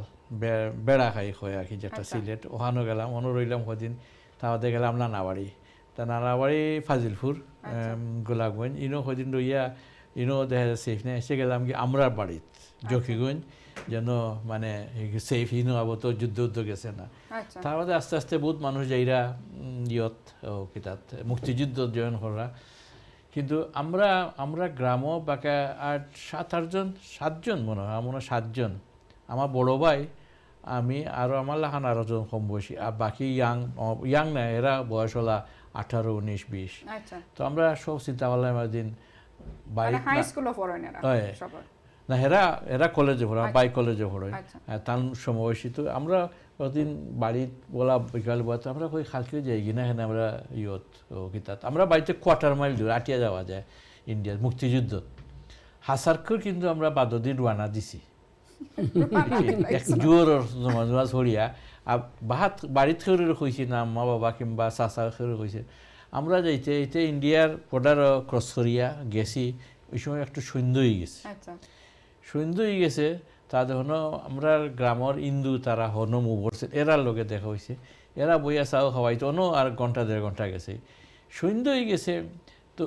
[SPEAKER 2] বেড়া খাই হয় আর কি, যেটা সিলেট, ওখানেও গেলাম, অন্য রইলাম কদিন। তাহলে গেলাম নানা বাড়ি, তা নানা বাড়ি ফাজিলপুর গোলাপগঞ্জ, ইনো কদিন রইয়া ইনো দেখা যাচ্ছে সেফ নেই, এসে গেলাম কি আমরার বাড়িত জকিগঞ্জ, যেন মানে সেফ ইনো আবার তো যুদ্ধ গেছে না। তারপরে আস্তে আস্তে বহুত মানুষ যাইরা ইয়ত কিতাত মুক্তিযুদ্ধ জয়েন করা। কিন্তু আমরা গ্রামও বাকি 7জন মনে হয়, আমরা 7জন, আমার বড় ভাই, আমি আরও আমার লাখান আরো জন কম বয়সী, আর বাকি ইয়াং না, এরা বয়স হলা 18, 19, 20। তো আমরা সব চিন্তা করলাম একদিন বাইক না, এরা কলেজে পড়ে, বাই কলেজে পড়ে, তার সমবয়সী। তো আমরা কদিন বাড়িত বলা বিকাল বলতে আমরা কই খালকে যাই কিনা, এখানে আমরা কিতাত আমরা বাড়িতে 1/4 মাইল দূর আটিয়া যাওয়া যায় ইন্ডিয়ার মুক্তিযুদ্ধ। হাসারখুর কিন্তু আমরা বাদদিন রওনা দিছি জোর ছড়িয়া, আর বাড়িত খেয়ে কইছি না, মা বাবা কিংবা চাচা খেয়ে কইছে। আমরা যাইতে ইন্ডিয়ার বর্ডার ক্রস করিয়া গেছি, ওই সময় একটু সন্ধ্যা হয়ে গেছে। তা যখন আমরা গ্রামের ইন্দু তারা হনো মুভরছে, এরার লোকে দেখা হয়েছে, এরা বইয়া চাও খাওয়াইতো, অন্য আর 1-1.5 গেছে, সন্ধ্যা হয়ে গেছে। তো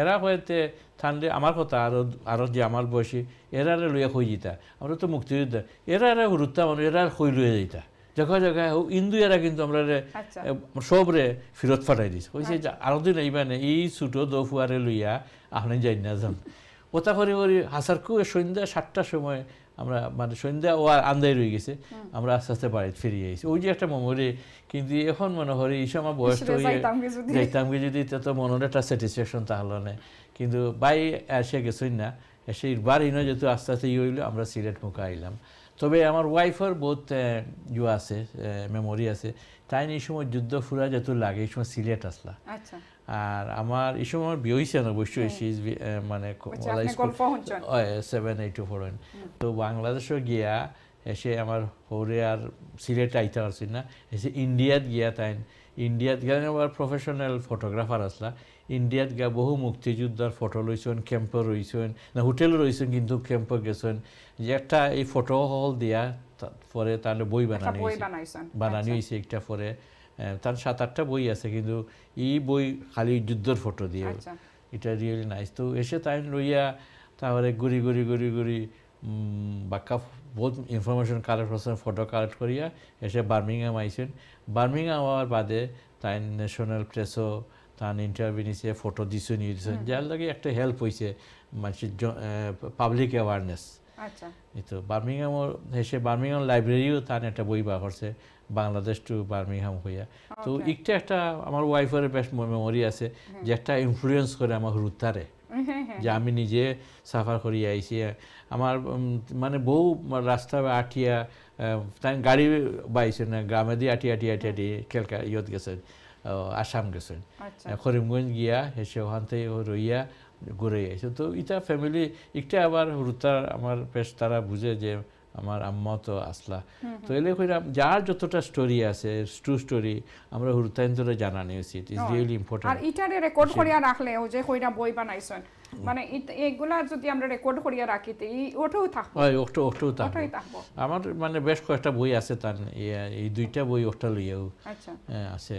[SPEAKER 2] এরা হয়তো ঠান্ডে আমার কথা আরো যে আমার বয়সী, এরারে লইয়া হয়ে যেতা, আমরা তো মুক্তিযোদ্ধা, এরা হুরুতাম, এরা হই লইয়া যেতা জায়গায় ইন্দু, এরা কিন্তু আমরা সবরে ফেরত ফাটাই দিছে, হয়েছে আরো দিন এইবানে এই ছুটো দফুয়ারে লইয়া আপনি যাই না যান। ওটা করে হাসারকু সন্ধ্যা 7টার সময় আমরা মানে সন্ধ্যা ও আন্দাই রয়ে গেছে, আমরা আস্তে আস্তে বাড়িতে ফিরিয়ে গেছি। ওই যে একটা মেমোরি, কিন্তু এখন মনে হয় এই সময় বয়সটা যাইতাম কি যদি তো মনের একটা স্যাটিসফ্যাকশন তাহলে না। কিন্তু বাই এসে গেছই না, এসে ইরবার ইনো যেহেতু আস্তে আস্তে ইয়ে হইলো আমরা সিলেট মুখে আইলাম। তবে আমার ওয়াইফের বহুত ইয়ে আছে, মেমোরি আছে। তাই এই সময় যুদ্ধ ফুরা যেহেতু লাগে এই সময় সিলেট আসলা।
[SPEAKER 1] আচ্ছা
[SPEAKER 2] আর আমার এই সময় আমার বিয়ে হয়েছে না অবশ্যই, মানে 7-8 তো বাংলাদেশও গিয়া এসে আমার হরে আর সিলেটে আইতে পারছি না, এসে ইন্ডিয়াত গিয়া তাই ইন্ডিয়াত গিয়া আবার প্রফেশনাল ফটোগ্রাফার আসলা। ইন্ডিয়াত গিয়া বহু মুক্তিযোদ্ধার ফটো লইছেন, ক্যাম্পে রইছেন না হোটেলে রইছেন কিন্তু ক্যাম্পে গেছেন, যে একটা এই ফটো হল দিয়া পরে তাহলে বই বানানি হয়েছে একটা পরে তার 7-8টা বই আছে, কিন্তু এই বই খালি যুদ্ধের ফটো দিয়ে, এটা রিয়েলি নাইস। তো এসে তাই লইয়া তারপরে ঘুরি বাক্কা বহুত ইনফরমেশন কালেক্ট করছেন, ফটো কালেক্ট করিয়া এসে বার্মিংহাম আইছেন। বার্মিংহাম হওয়ার বাদে তাই ন্যাশনাল প্রেসও তার ইন্টারভিউ নিছে, ফটো দিছেন দিয়েছেন, যার লাগে একটা হেল্প হয়েছে মানুষের পাবলিক অ্যাওয়ারনেস। এই তো বার্মিংহামও এসে বার্মিংহাম লাইব্রেরিও তার একটা বই বার করছে, বাংলাদেশ টু বার্মিংহাম হইয়া। তো একটা আমার ওয়াইফের বেশ মেমোরি আছে যে একটা ইনফ্লুয়েন্স করে আমার হুরুতারে, যে আমি নিজে সাফার করি আইসি। আমার মানে বহু রাস্তা আটিয়া তাই গাড়ি বাইছে না, গ্রামে দিয়ে আটি কেলকা ইয়ত গেছেন, আসাম গেছেন, করিমগঞ্জ গিয়া এসে ওখান থেকে রইয়া ঘুরে আইছে। তো এটা ফ্যামিলি একটা আবার হুরুতার আমার বেশ তারা বুঝে যে আমার আম্মা তো আসলা। তো এলে কইরাম যার যতটা স্টোরি আছে ট্রু স্টোরি আমরা হুরুতাইন ধরে জানানি উচিত, ইজ রিয়েলি ইম্পর্টেন্ট।
[SPEAKER 1] আর ইটারে রেকর্ড করিয়া রাখলে ও যে কইরা বই বানাইছেন, মানে এগুলা যদি আমরা রেকর্ড করিয়া রাখি তে ওটাও থাকবে।
[SPEAKER 2] হয় ওটাও থাকবে। আমার মানে বেশ কয়েকটা বই আছে তার, এই 2টা বই ওটা লইয়াও আছে,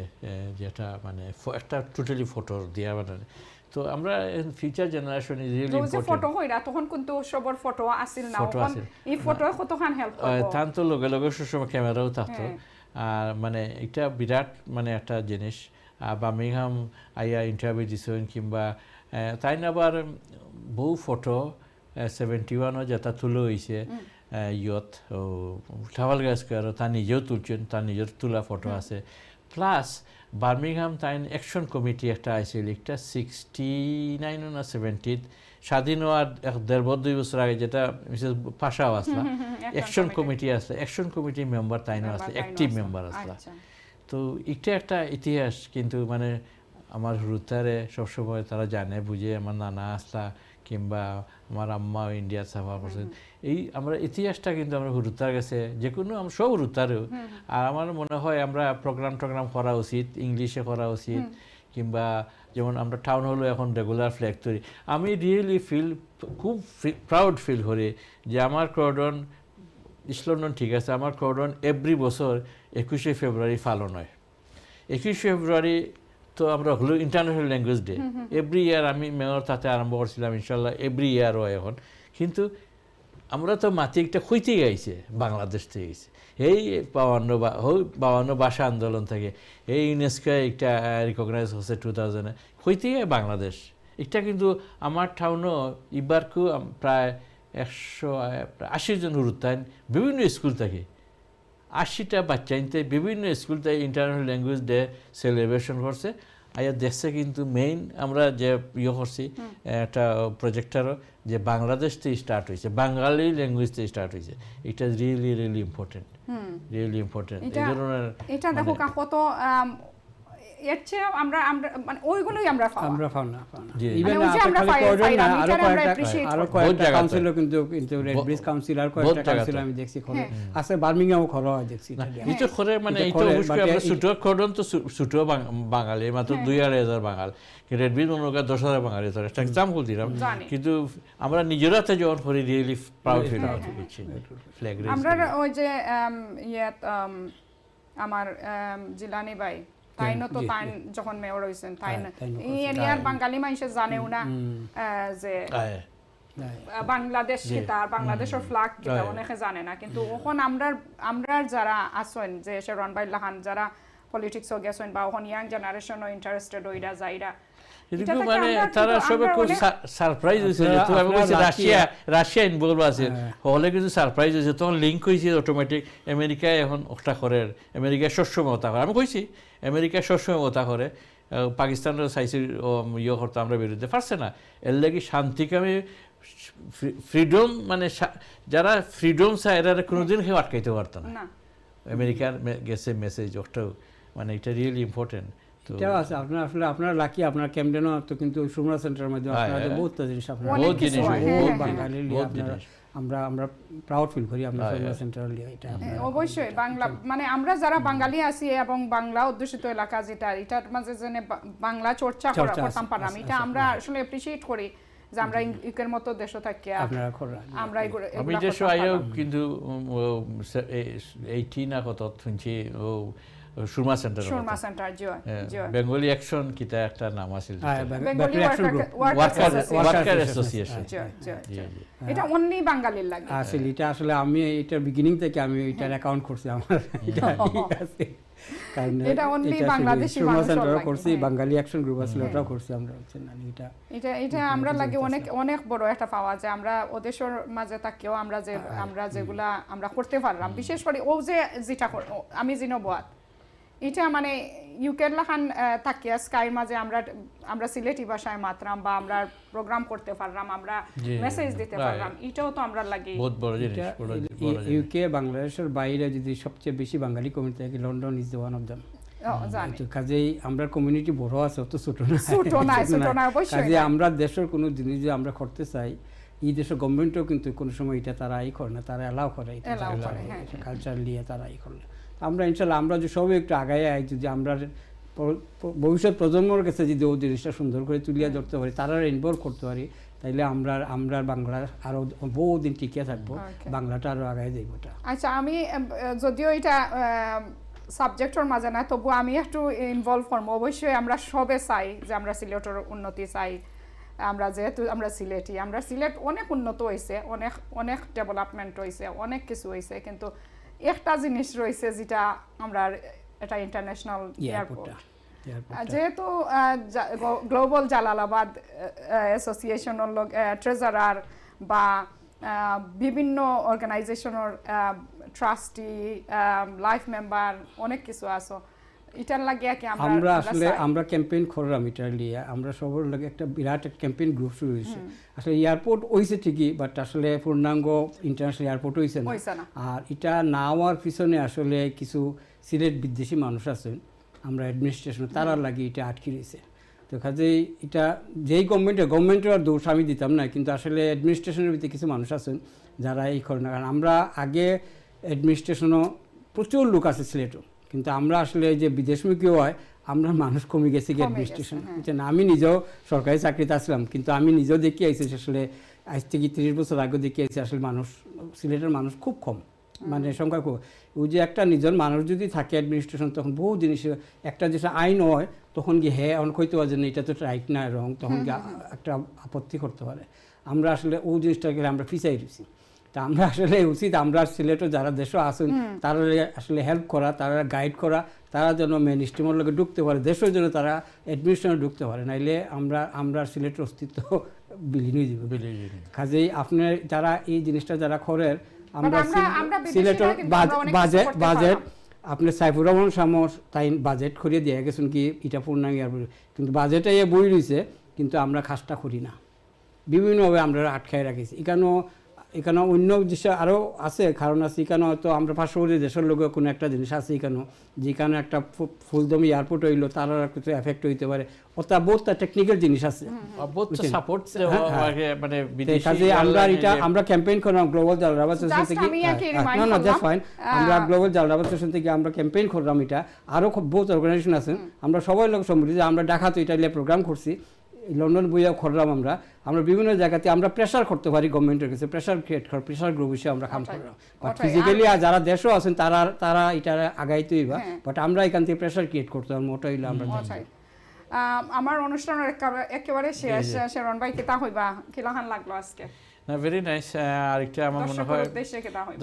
[SPEAKER 2] যেটা মানে একটা টোটালি ফটো দিয়া বানানো। তো আমরা future generation is really important.
[SPEAKER 1] Photo হইরা তখন কিন্তু সবার ফটো আসিল না, এই ফটো কতখান হেল্প করবে।
[SPEAKER 2] তান তো লগে সবসময় ক্যামেরাও থাকতো। আর মানে এটা বিরাট মানে একটা জিনিস। বার্মিংহাম আইয়া ইন্টারভিউ দিছেন, কিংবা তাই না আবার বহু ফটো 71 যেটা তুলে হয়েছে ইয়ত ট্রাফালগার স্কয়ার, তার নিজেও তুলছেন, তার নিজের তোলা ফটো আছে। প্লাস বার্মিংহাম তাই অ্যাকশন কমিটি একটা আইছিল, একটা 69 না 70 স্বাধীন হওয়ার 1.5-2 বছর আগে, যেটা মিসেস পাশাও আসলা, অ্যাকশন কমিটি আসলে অ্যাকশন কমিটির মেম্বার তাইনও আসলে অ্যাক্টিভ মেম্বার আসলা। তো এটা একটা ইতিহাস, কিন্তু মানে আমার হুরুতারে সবসময় তারা জানে বুঝে, আমার নানা আসলা কিংবা আমার আম্মাও ইন্ডিয়া সাফার করছেন, এই আমরা ইতিহাসটা কিন্তু আমরা হুরুতার গেছে, যে কোনো আমরা সব হুরুতারেও। আর আমার মনে হয় আমরা প্রোগ্রাম করা উচিত, ইংলিশে করা উচিত, কিংবা যেমন আমরা টাউন হলে এখন রেগুলার ফ্ল্যাগ তৈরি। আমি রিয়েলি খুব প্রাউড ফিল করি যে আমার ক্রডন ইস্ট লন্ডন ঠিক আছে, আমার ক্রডন এভরি বছর 21শে ফেব্রুয়ারি পালন হয়। 21শে ফেব্রুয়ারি তো আমরা হলো international language day, every year আমি মেয়র তাতে আরম্ভ করছিলাম, ইনশাল্লাহ এভরি ইয়ার হয় এখন। কিন্তু আমরা তো মাটি একটা খুঁজতেই গাইছে, বাংলাদেশ থেকে গেছে এই 52 ভাষা আন্দোলন থেকে, এই ইউনেস্কো একটা রিকগনাইজ হচ্ছে 2000-এ, খুঁজতেই গায় বাংলাদেশ। এটা কিন্তু আমার টাউনও এবারকু প্রায় 180 জন হুরুতাইন বিভিন্ন স্কুল থেকে, 80টা বাচ্চা ইনতে বিভিন্ন স্কুল থেকে ইন্টারন্যাশনাল ল্যাঙ্গুয়েজ ডে সেলিব্রেশন করছে। আয়া দেখছে কিন্তু মেইন আমরা যে করছি একটা প্রজেক্টারও যে বাংলাদেশ থেকে স্টার্ট হয়েছে, বাঙালি ল্যাঙ্গুয়েজ থেকে স্টার্ট হয়েছে। এটা রিয়েলি ইম্পর্টেন্ট, রিয়েলি ইম্পর্টেন্ট। এই ধরনের
[SPEAKER 1] এটা দেখো কত এর চেয়ে আমরা মানে ওইগুলোই আমরা পাও না।
[SPEAKER 3] ইভেন আরো কয়েকটা কাউন্সিলও কিন্তু রেড ব্রিজ কাউন্সিল আর কয়েকটা কাউন্সিল আমি দেখছি করে আছে, বার্মিংহামও খরা হয় দেখছি।
[SPEAKER 2] এটা করে মানে এটা অবশ্যই আমরা ছোট খরন তো ছোট বাঙালি মাত্র 2,500 বাঙাল, রেড ব্রিজ মনে করেন 10,000 বাঙালি, তো একটা এক্সাম্পল দিলাম। কিন্তু আমরা নিজেরা তো যখন করি রিয়েলি প্রাউড ফিল করছি। ফ্ল্যাগ রেজ
[SPEAKER 1] আমরা ওই যে আমার জিলানি ভাই তাইনো তো তাইন যখন মেয়র হইছেন তাইন এই এরিয়ার বাঙালি মানুষে জানেও না যে বাংলাদেশ কিতা, বাংলাদেশের ফ্ল্যাগ কিতা অনেকে জানে না। কিন্তু ওখন আমরা যারা আছেন যে শেরওয়ান ভাই লাহান যারা পলিটিক্সও গেছেন বা ওখন ইয়াং জেনারেশনও ইন্টারেস্টেড হইরা যাইরা,
[SPEAKER 2] এদিকে মানে তারা সবে খুব সারপ্রাইজ হয়েছে যে আমি বলছি রাশিয়া ইনভলভ আছে হলে, কিন্তু সারপ্রাইজ হয়েছে তখন লিঙ্ক হয়েছে অটোমেটিক। আমেরিকায় এখন ওটা করে, আমেরিকায় সবসময় ওটা করে, আমি কইছি আমেরিকায় সবসময় ওটা করে, পাকিস্তানের চাইছি ইয়ে করতে আমরা বিরুদ্ধে পারছে না। এর লাগি শান্তিকামী ফ্রিডম মানে যারা ফ্রিডম চায় এরা কোনোদিন কেউ আটকাইতে পারতো না।
[SPEAKER 1] না
[SPEAKER 2] আমেরিকার গেছে মেসেজ ওটাও মানে এটা রিয়েলি ইম্পর্টেন্ট। তো
[SPEAKER 3] এটাও আছে আপনার আসলে আপনার লাকি আপনার ক্যাম্পডেনও তো কিন্তু সুমরা সেন্টারের মধ্যে আপনাদের বহুত জিনিস আপনার
[SPEAKER 1] অনেক
[SPEAKER 2] বহুত
[SPEAKER 1] কিছু
[SPEAKER 2] জিনিস
[SPEAKER 1] হয়,
[SPEAKER 3] বহুত
[SPEAKER 1] হ্যাঁ,
[SPEAKER 3] বাঙালি লিয়ে
[SPEAKER 2] বহুত
[SPEAKER 3] আপনারা
[SPEAKER 2] জিনিস।
[SPEAKER 3] আমরা প্রাউড ফিল করি আমরা সুমরা সেন্টার লিয়ে এটা
[SPEAKER 1] অবশ্যই বাংলা মানে আমরা যারা বাঙালি আছি এবং বাংলা অধ্যুষিত এলাকা যেটা এটার মাঝে যেন বাংলা চর্চা
[SPEAKER 3] চর্চা
[SPEAKER 1] করতাম
[SPEAKER 3] আছে,
[SPEAKER 1] পারলাম
[SPEAKER 3] আছে,
[SPEAKER 1] এটা
[SPEAKER 3] আছে,
[SPEAKER 1] আমরা আসলে অ্যাপ্রিশিয়েট করি যে আমরা ইউকের মতো দেশে থাকি
[SPEAKER 3] আপনারা করেন।
[SPEAKER 1] আমরা
[SPEAKER 2] আমি দেশ আইও কিন্তু 18 না কত শুনছি ও সুরমা সেন্টার
[SPEAKER 1] সুরমা সেন্টার জয় জয়
[SPEAKER 2] বেঙ্গলি অ্যাকশন কিতা একটা নাম আছিল
[SPEAKER 1] বেঙ্গলি
[SPEAKER 2] ওয়ার্কার অ্যাসোসিয়েশন।
[SPEAKER 1] জয় জয় জয় এটা অনলি বাঙালির লাগে
[SPEAKER 3] আসলে এটা আসলে আমি এটার বিগিনিং থেকে আমি এটার অ্যাকাউন্ট করছি আমার এটা ঠিক আছে কারণ
[SPEAKER 1] এটা only
[SPEAKER 3] এটা
[SPEAKER 1] বাংলাদেশি
[SPEAKER 3] সুরমা
[SPEAKER 1] মানুষের
[SPEAKER 3] সেন্টারও
[SPEAKER 1] লাগে,
[SPEAKER 3] করছি
[SPEAKER 1] হ্যাঁ।
[SPEAKER 3] বাঙালি অ্যাকশন গ্রুপ আছে ওটাও করছি আমরা হচ্ছে না এটা
[SPEAKER 1] এটা আমরা লাগে অনেক অনেক বড় একটা পাওয়া যায় আমরা ওদেশের মাঝে থাকেও আমরা যেগুলা আমরা করতে পারলাম বিশেষ করে ও যেটা আমি জিনবাদ এটা মানে ইউকের লাখান থাকিয়া স্কাইর মাঝে আমরা সিলেটি ভাষায় মাতরাম বা আমরা প্রোগ্রাম করতে পারলাম আমরা মেসেজ দিতে পারলাম এটাও তো আমরা লাগে
[SPEAKER 2] বহুত বড় জিনিস বড় জিনিস।
[SPEAKER 3] ইউকে বাংলাদেশের বাইরে যদি সবচেয়ে বেশি বাঙালি কমিউনিটি থাকে London is one of them
[SPEAKER 1] জানি
[SPEAKER 3] তো কাজেই আমরা কমিউনিটি বড় আছে অত ছোট না
[SPEAKER 1] ছোট না অবশ্যই
[SPEAKER 3] কাজে
[SPEAKER 1] না।
[SPEAKER 3] আমরা দেশের কোনো জিনিস যে আমরা করতে চাই এই দেশের গভর্নমেন্টও কিন্তু কোনো সময় এটা তারা করে না তারা অ্যালাউ করে এটা
[SPEAKER 1] Allow করে, হ্যাঁ।
[SPEAKER 3] কালচার নিয়ে তারা করে না আমরা ইনশাল্লাহ আমরা যে সবাই একটু আগায় আই যদি আমরা ভবিষ্যৎ প্রজন্মের কাছে যদি ও জিনিসটা সুন্দর করে তুলিয়া ধরতে পারি তারা ইনভলভ করতে পারি তাইলে আমরা বাংলা আরো বহুদিন টিকে থাকবো বাংলাটা আরো আগায় যাইব ওটা
[SPEAKER 1] আচ্ছা আমি যদিও এটা সাবজেক্টর মাঝে না তবু আমি একটু ইনভলভ করবো অবশ্যই আমরা সবে চাই যে আমরা সিলেটের উন্নতি চাই আমরা যেহেতু আমরা সিলেট অনেক উন্নত হয়েছে অনেক অনেক ডেভেলপমেন্ট হয়েছে অনেক কিছু হয়েছে কিন্তু একটা জিনিস রয়েছে যেটা আমরা এটা ইন্টারন্যাশনাল এয়ারপোর্ট যেহেতু গ্লোবাল জালালাবাদ অ্যাসোসিয়েশনের লোক ট্রেজারার বা বিভিন্ন অর্গানাইজেশনের ট্রাস্টি লাইফ মেম্বার অনেক কিছু আছে এটার লাগে কি
[SPEAKER 3] আমরা আসলে আমরা ক্যাম্পেইন করলাম এটা লিয়ে আমরা সবার লাগে একটা বিরাট ক্যাম্পেইন গ্রুপ শুরু হয়েছে আসলে এয়ারপোর্ট হয়েছে ঠিকই বাট আসলে পূর্ণাঙ্গ ইন্টারন্যাশনাল এয়ারপোর্ট হয়েছে না আর এটা না হওয়ার পিছনে আসলে কিছু সিলেট বিদেশি মানুষ আছেন আমরা অ্যাডমিনিস্ট্রেশন তারা লাগে এটা আটকে রয়েছে তো কাজেই এটা যেই গভর্নমেন্টের আর দোষ আমি দিতাম না কিন্তু আসলে অ্যাডমিনিস্ট্রেশনের ভিতরে কিছু মানুষ আছেন যারা এই করে না কারণ আমরা আগে অ্যাডমিনিস্ট্রেশনও প্রচুর লোক আছে সিলেটও কিন্তু আমরা আসলে যে বিদেশমুখীও হয় আমরা মানুষ কমে গেছি অ্যাডমিনিস্ট্রেশন বুঝছেন আমি নিজেও সরকারি চাকরিতে আসলাম কিন্তু আমি নিজেও দেখি আইছি আসলে আজ থেকে 30 বছর আগে দেখি আইছি আসলে মানুষ সিলেটের মানুষ খুব কম মানে সংখ্যা খুব ওই যে একটা নিজের মানুষ যদি থাকে অ্যাডমিনিস্ট্রেশন তখন বহু জিনিস একটা যে আইন হয় তখন গিয়ে হ্যাঁ অনেক হইতে পারে না এটা তো রাইট না রং তখন গিয়ে একটা আপত্তি করতে পারে আমরা আসলে ওই জিনিসটাকে আমরা পিছাই দিচ্ছি তা আমরা আসলে উচিত আমরা সিলেটও যারা দেশও আসেন তারা আসলে হেল্প করা তারা গাইড করা তারা যেন মেন স্ট্রিমের লোকে ঢুকতে পারে দেশের জন্য তারা অ্যাডমিনিস্ট্রেশনে ঢুকতে পারে নাইলে আমরা সিলেটের অস্তিত্ব বিলীন হয়ে যাবে কাজেই আপনার যারা এই জিনিসটা যারা করেন আমরা সিলেটের বাজেট আপনি সাইফুর রহমান শামর তাই বাজেট করিয়ে দিয়ে গেছেন কি এটা পূর্ণাঙ্গ কিন্তু বাজেটে বই রয়েছে কিন্তু আমরা কাজটা করি না বিভিন্নভাবে আমরা আটকায় রাখিছি এখানে অন্য জিনিস আরও আছে কারণ আছে এখানে হয়তো আমরা পার্শ্ববর্তী দেশের লোকের কোনো একটা জিনিস আছে যেখানে একটা ফুলদমি এয়ারপোর্ট হইলো তার কিছু এফেক্ট হইতে পারে ওটা বহুত টেকনিক্যাল জিনিস আছে আমরা ক্যাম্পেইন করলাম গ্লোবাল জালালাবাদ স্টেশন থেকে আমরা গ্লোবাল জালালাবাদ স্টেশন থেকে আমরা ক্যাম্পেইন করলাম এটা আরও খুব বহুত অর্গানাইজেশন আছে আমরা সবাই লোক সম্মিলিত আমরা ঢাকাতে এটা নিয়ে প্রোগ্রাম করছি লন্ডন বইয়াও করলাম আমরা বিভিন্ন জায়গাতে আমরা প্রেশার করতে পারি গভর্নমেন্টের কাছে প্রেশার ক্রিয়েট করি প্রেশার গ্রুপ হিসেবে আমরা কাম করলাম বাট ফিজিক্যালি যারা দেশও আছেন তারা এটা আগাইতেই বা বাট আমরা এখান থেকে প্রেশার ক্রিয়েট করতে পারবো ওটা হইলে আমরা
[SPEAKER 1] আমার অনুষ্ঠানের একেবারে শেষ শেরন ভাই কেতা হইবা কিলাখান লাগলো আজকে
[SPEAKER 2] না ভেরি নাইস আরেকটা আমার মনে হয়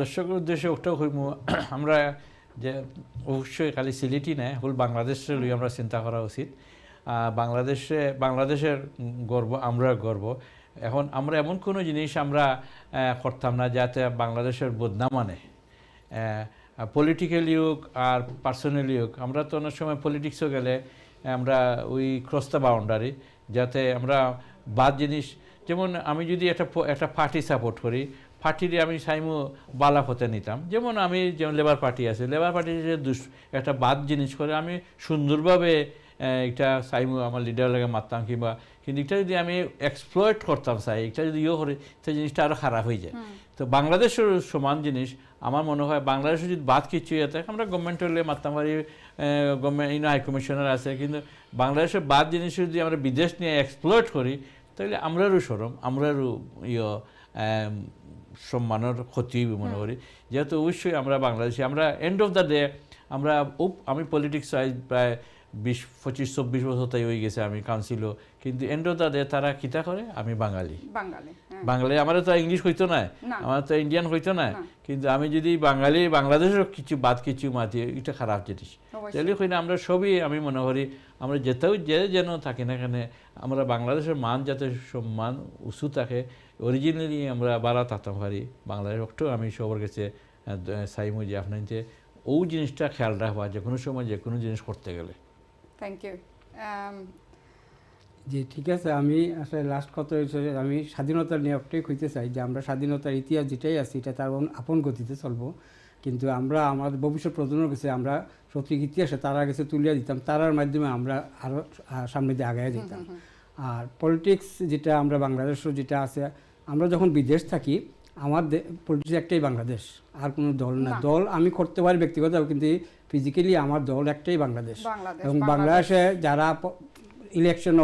[SPEAKER 2] দর্শকের উদ্দেশ্যে ওটাও হইব আমরা যে অবশ্যই খালি সিলেটই নাই হল বাংলাদেশের লই আমরা চিন্তা করা উচিত বাংলাদেশের গর্ব আমরা গর্ব এখন আমরা এমন কোনো জিনিস আমরা করতাম না যাতে বাংলাদেশের বদনাম আনে পলিটিক্যালি হোক আর পার্সোনালি হোক আমরা তো অনেক সময় পলিটিক্সও গেলে আমরা ওই ক্রস দ্য বাউন্ডারি যাতে আমরা বাদ জিনিস যেমন আমি যদি একটা পার্টি সাপোর্ট করি, পার্টির আমি চাইমু বালা হতে নিতাম। যেমন আমি যেমন লেবার পার্টি আছে, লেবার পার্টি যে একটা বাদ জিনিস করে আমি সুন্দরভাবে এটা চাইমু আমার লিডার লাগে মারতাম, কিন্তু এটা যদি আমি এক্সপ্লয়েট করতাম চাই, এটা যদি করি সেই জিনিসটা আরও খারাপ হয়ে যায়। তো বাংলাদেশের সমান জিনিস আমার মনে হয়, বাংলাদেশে যদি বাদ কিছু ইয়ে থাকে আমরা গভর্নমেন্ট হলে মারতাম পারি, গভর্নমেন্ট হাই কমিশনার আছে, কিন্তু বাংলাদেশের বাদ জিনিস যদি আমরা বিদেশ নিয়ে এক্সপ্লয়েট করি তাহলে আমরারও সরম, আমরারও সম্মানের ক্ষতি মনে করি। যেহেতু অবশ্যই আমরা বাংলাদেশি, আমরা এন্ড অফ দ্য ডে আমি পলিটিক্স প্রায় 20-25-26 বছর তাই হয়ে গেছে, আমি কাউন্সিলও, কিন্তু এন্ড অফ দ্য ডে তারা কিতা করে আমি বাঙালি। বাঙালি আমার তো ইংলিশ হইতো না, আমার তো ইন্ডিয়ান হইতো না, কিন্তু আমি যদি বাঙালি বাংলাদেশের কিছু বাদ কিছু মাতি, এটা খারাপ জিনিস। তাহলে হই না, আমরা সবই আমি মনে করি আমরা যেতেও যেন থাকি না কেন আমরা বাংলাদেশের মান যাতে সম্মান উঁচু থাকে, অরিজিনালি আমরা বাড়া থাকতাম পারি বাংলাদেশ। একটু আমি সবার কাছে চাইমু যে আপনার ও জিনিসটা খেয়াল রাখবা যে কোনো সময় যে কোনো জিনিস করতে গেলে।
[SPEAKER 1] Thank you.
[SPEAKER 3] জি ঠিক আছে, আমি আসলে লাস্ট কথা হয়েছে, আমি স্বাধীনতার নিয়ে একটাই কইতে চাই যে আমরা স্বাধীনতার ইতিহাস যেটাই আছে এটা তার আপন গতিতে চলবো, কিন্তু আমরা আমাদের ভবিষ্যৎ প্রজন্মের কাছে আমরা সঠিক ইতিহাসে তারা কাছে তুলিয়ে দিতাম, তারার মাধ্যমে আমরা আরও সামনে দিয়ে আগায় যেতাম। আর পলিটিক্স যেটা আমরা বাংলাদেশের যেটা আছে, আমরা যখন বিদেশ থাকি আমার পলিটিক্স একটাই বাংলাদেশ, আর কোনো দল না। দল আমি করতে পারি ব্যক্তিগত, কিন্তু ফিজিক্যালি আমার দল একটাই বাংলাদেশ। এবং বাংলাদেশে যারা ইলেকশন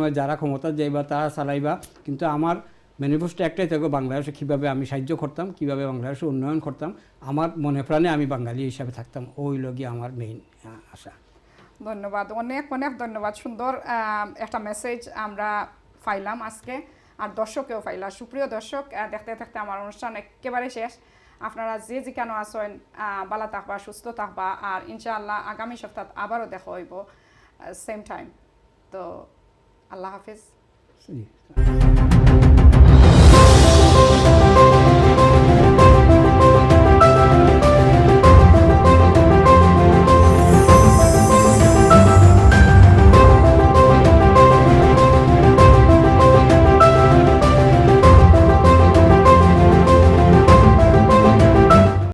[SPEAKER 3] হয় যারা ক্ষমতা যাইবা তারা চালাইবা, কিন্তু আমার ম্যানিফেস্টো একটাই থাকবে, বাংলাদেশে কীভাবে আমি সাহায্য করতাম, কীভাবে বাংলাদেশে উন্নয়ন করতাম, আমার মনে প্রাণে আমি বাঙালি হিসাবে থাকতাম, ওই লগিয়ে আমার মেইন আশা।
[SPEAKER 1] ধন্যবাদ, অনেক অনেক ধন্যবাদ। সুন্দর একটা মেসেজ আমরা পাইলাম আজকে, আর দর্শকেও পাইলাম। সুপ্রিয় দর্শক, দেখতে দেখতে আমার অনুষ্ঠান একেবারে শেষ। আপনারা যে যেখানে আসেন ভালো থাকবা, সুস্থ থাকবা, আর ইনশাআল্লাহ আগামী সপ্তাহ আবারও দেখা হইব সেম টাইম। তো আল্লাহ হাফিজ।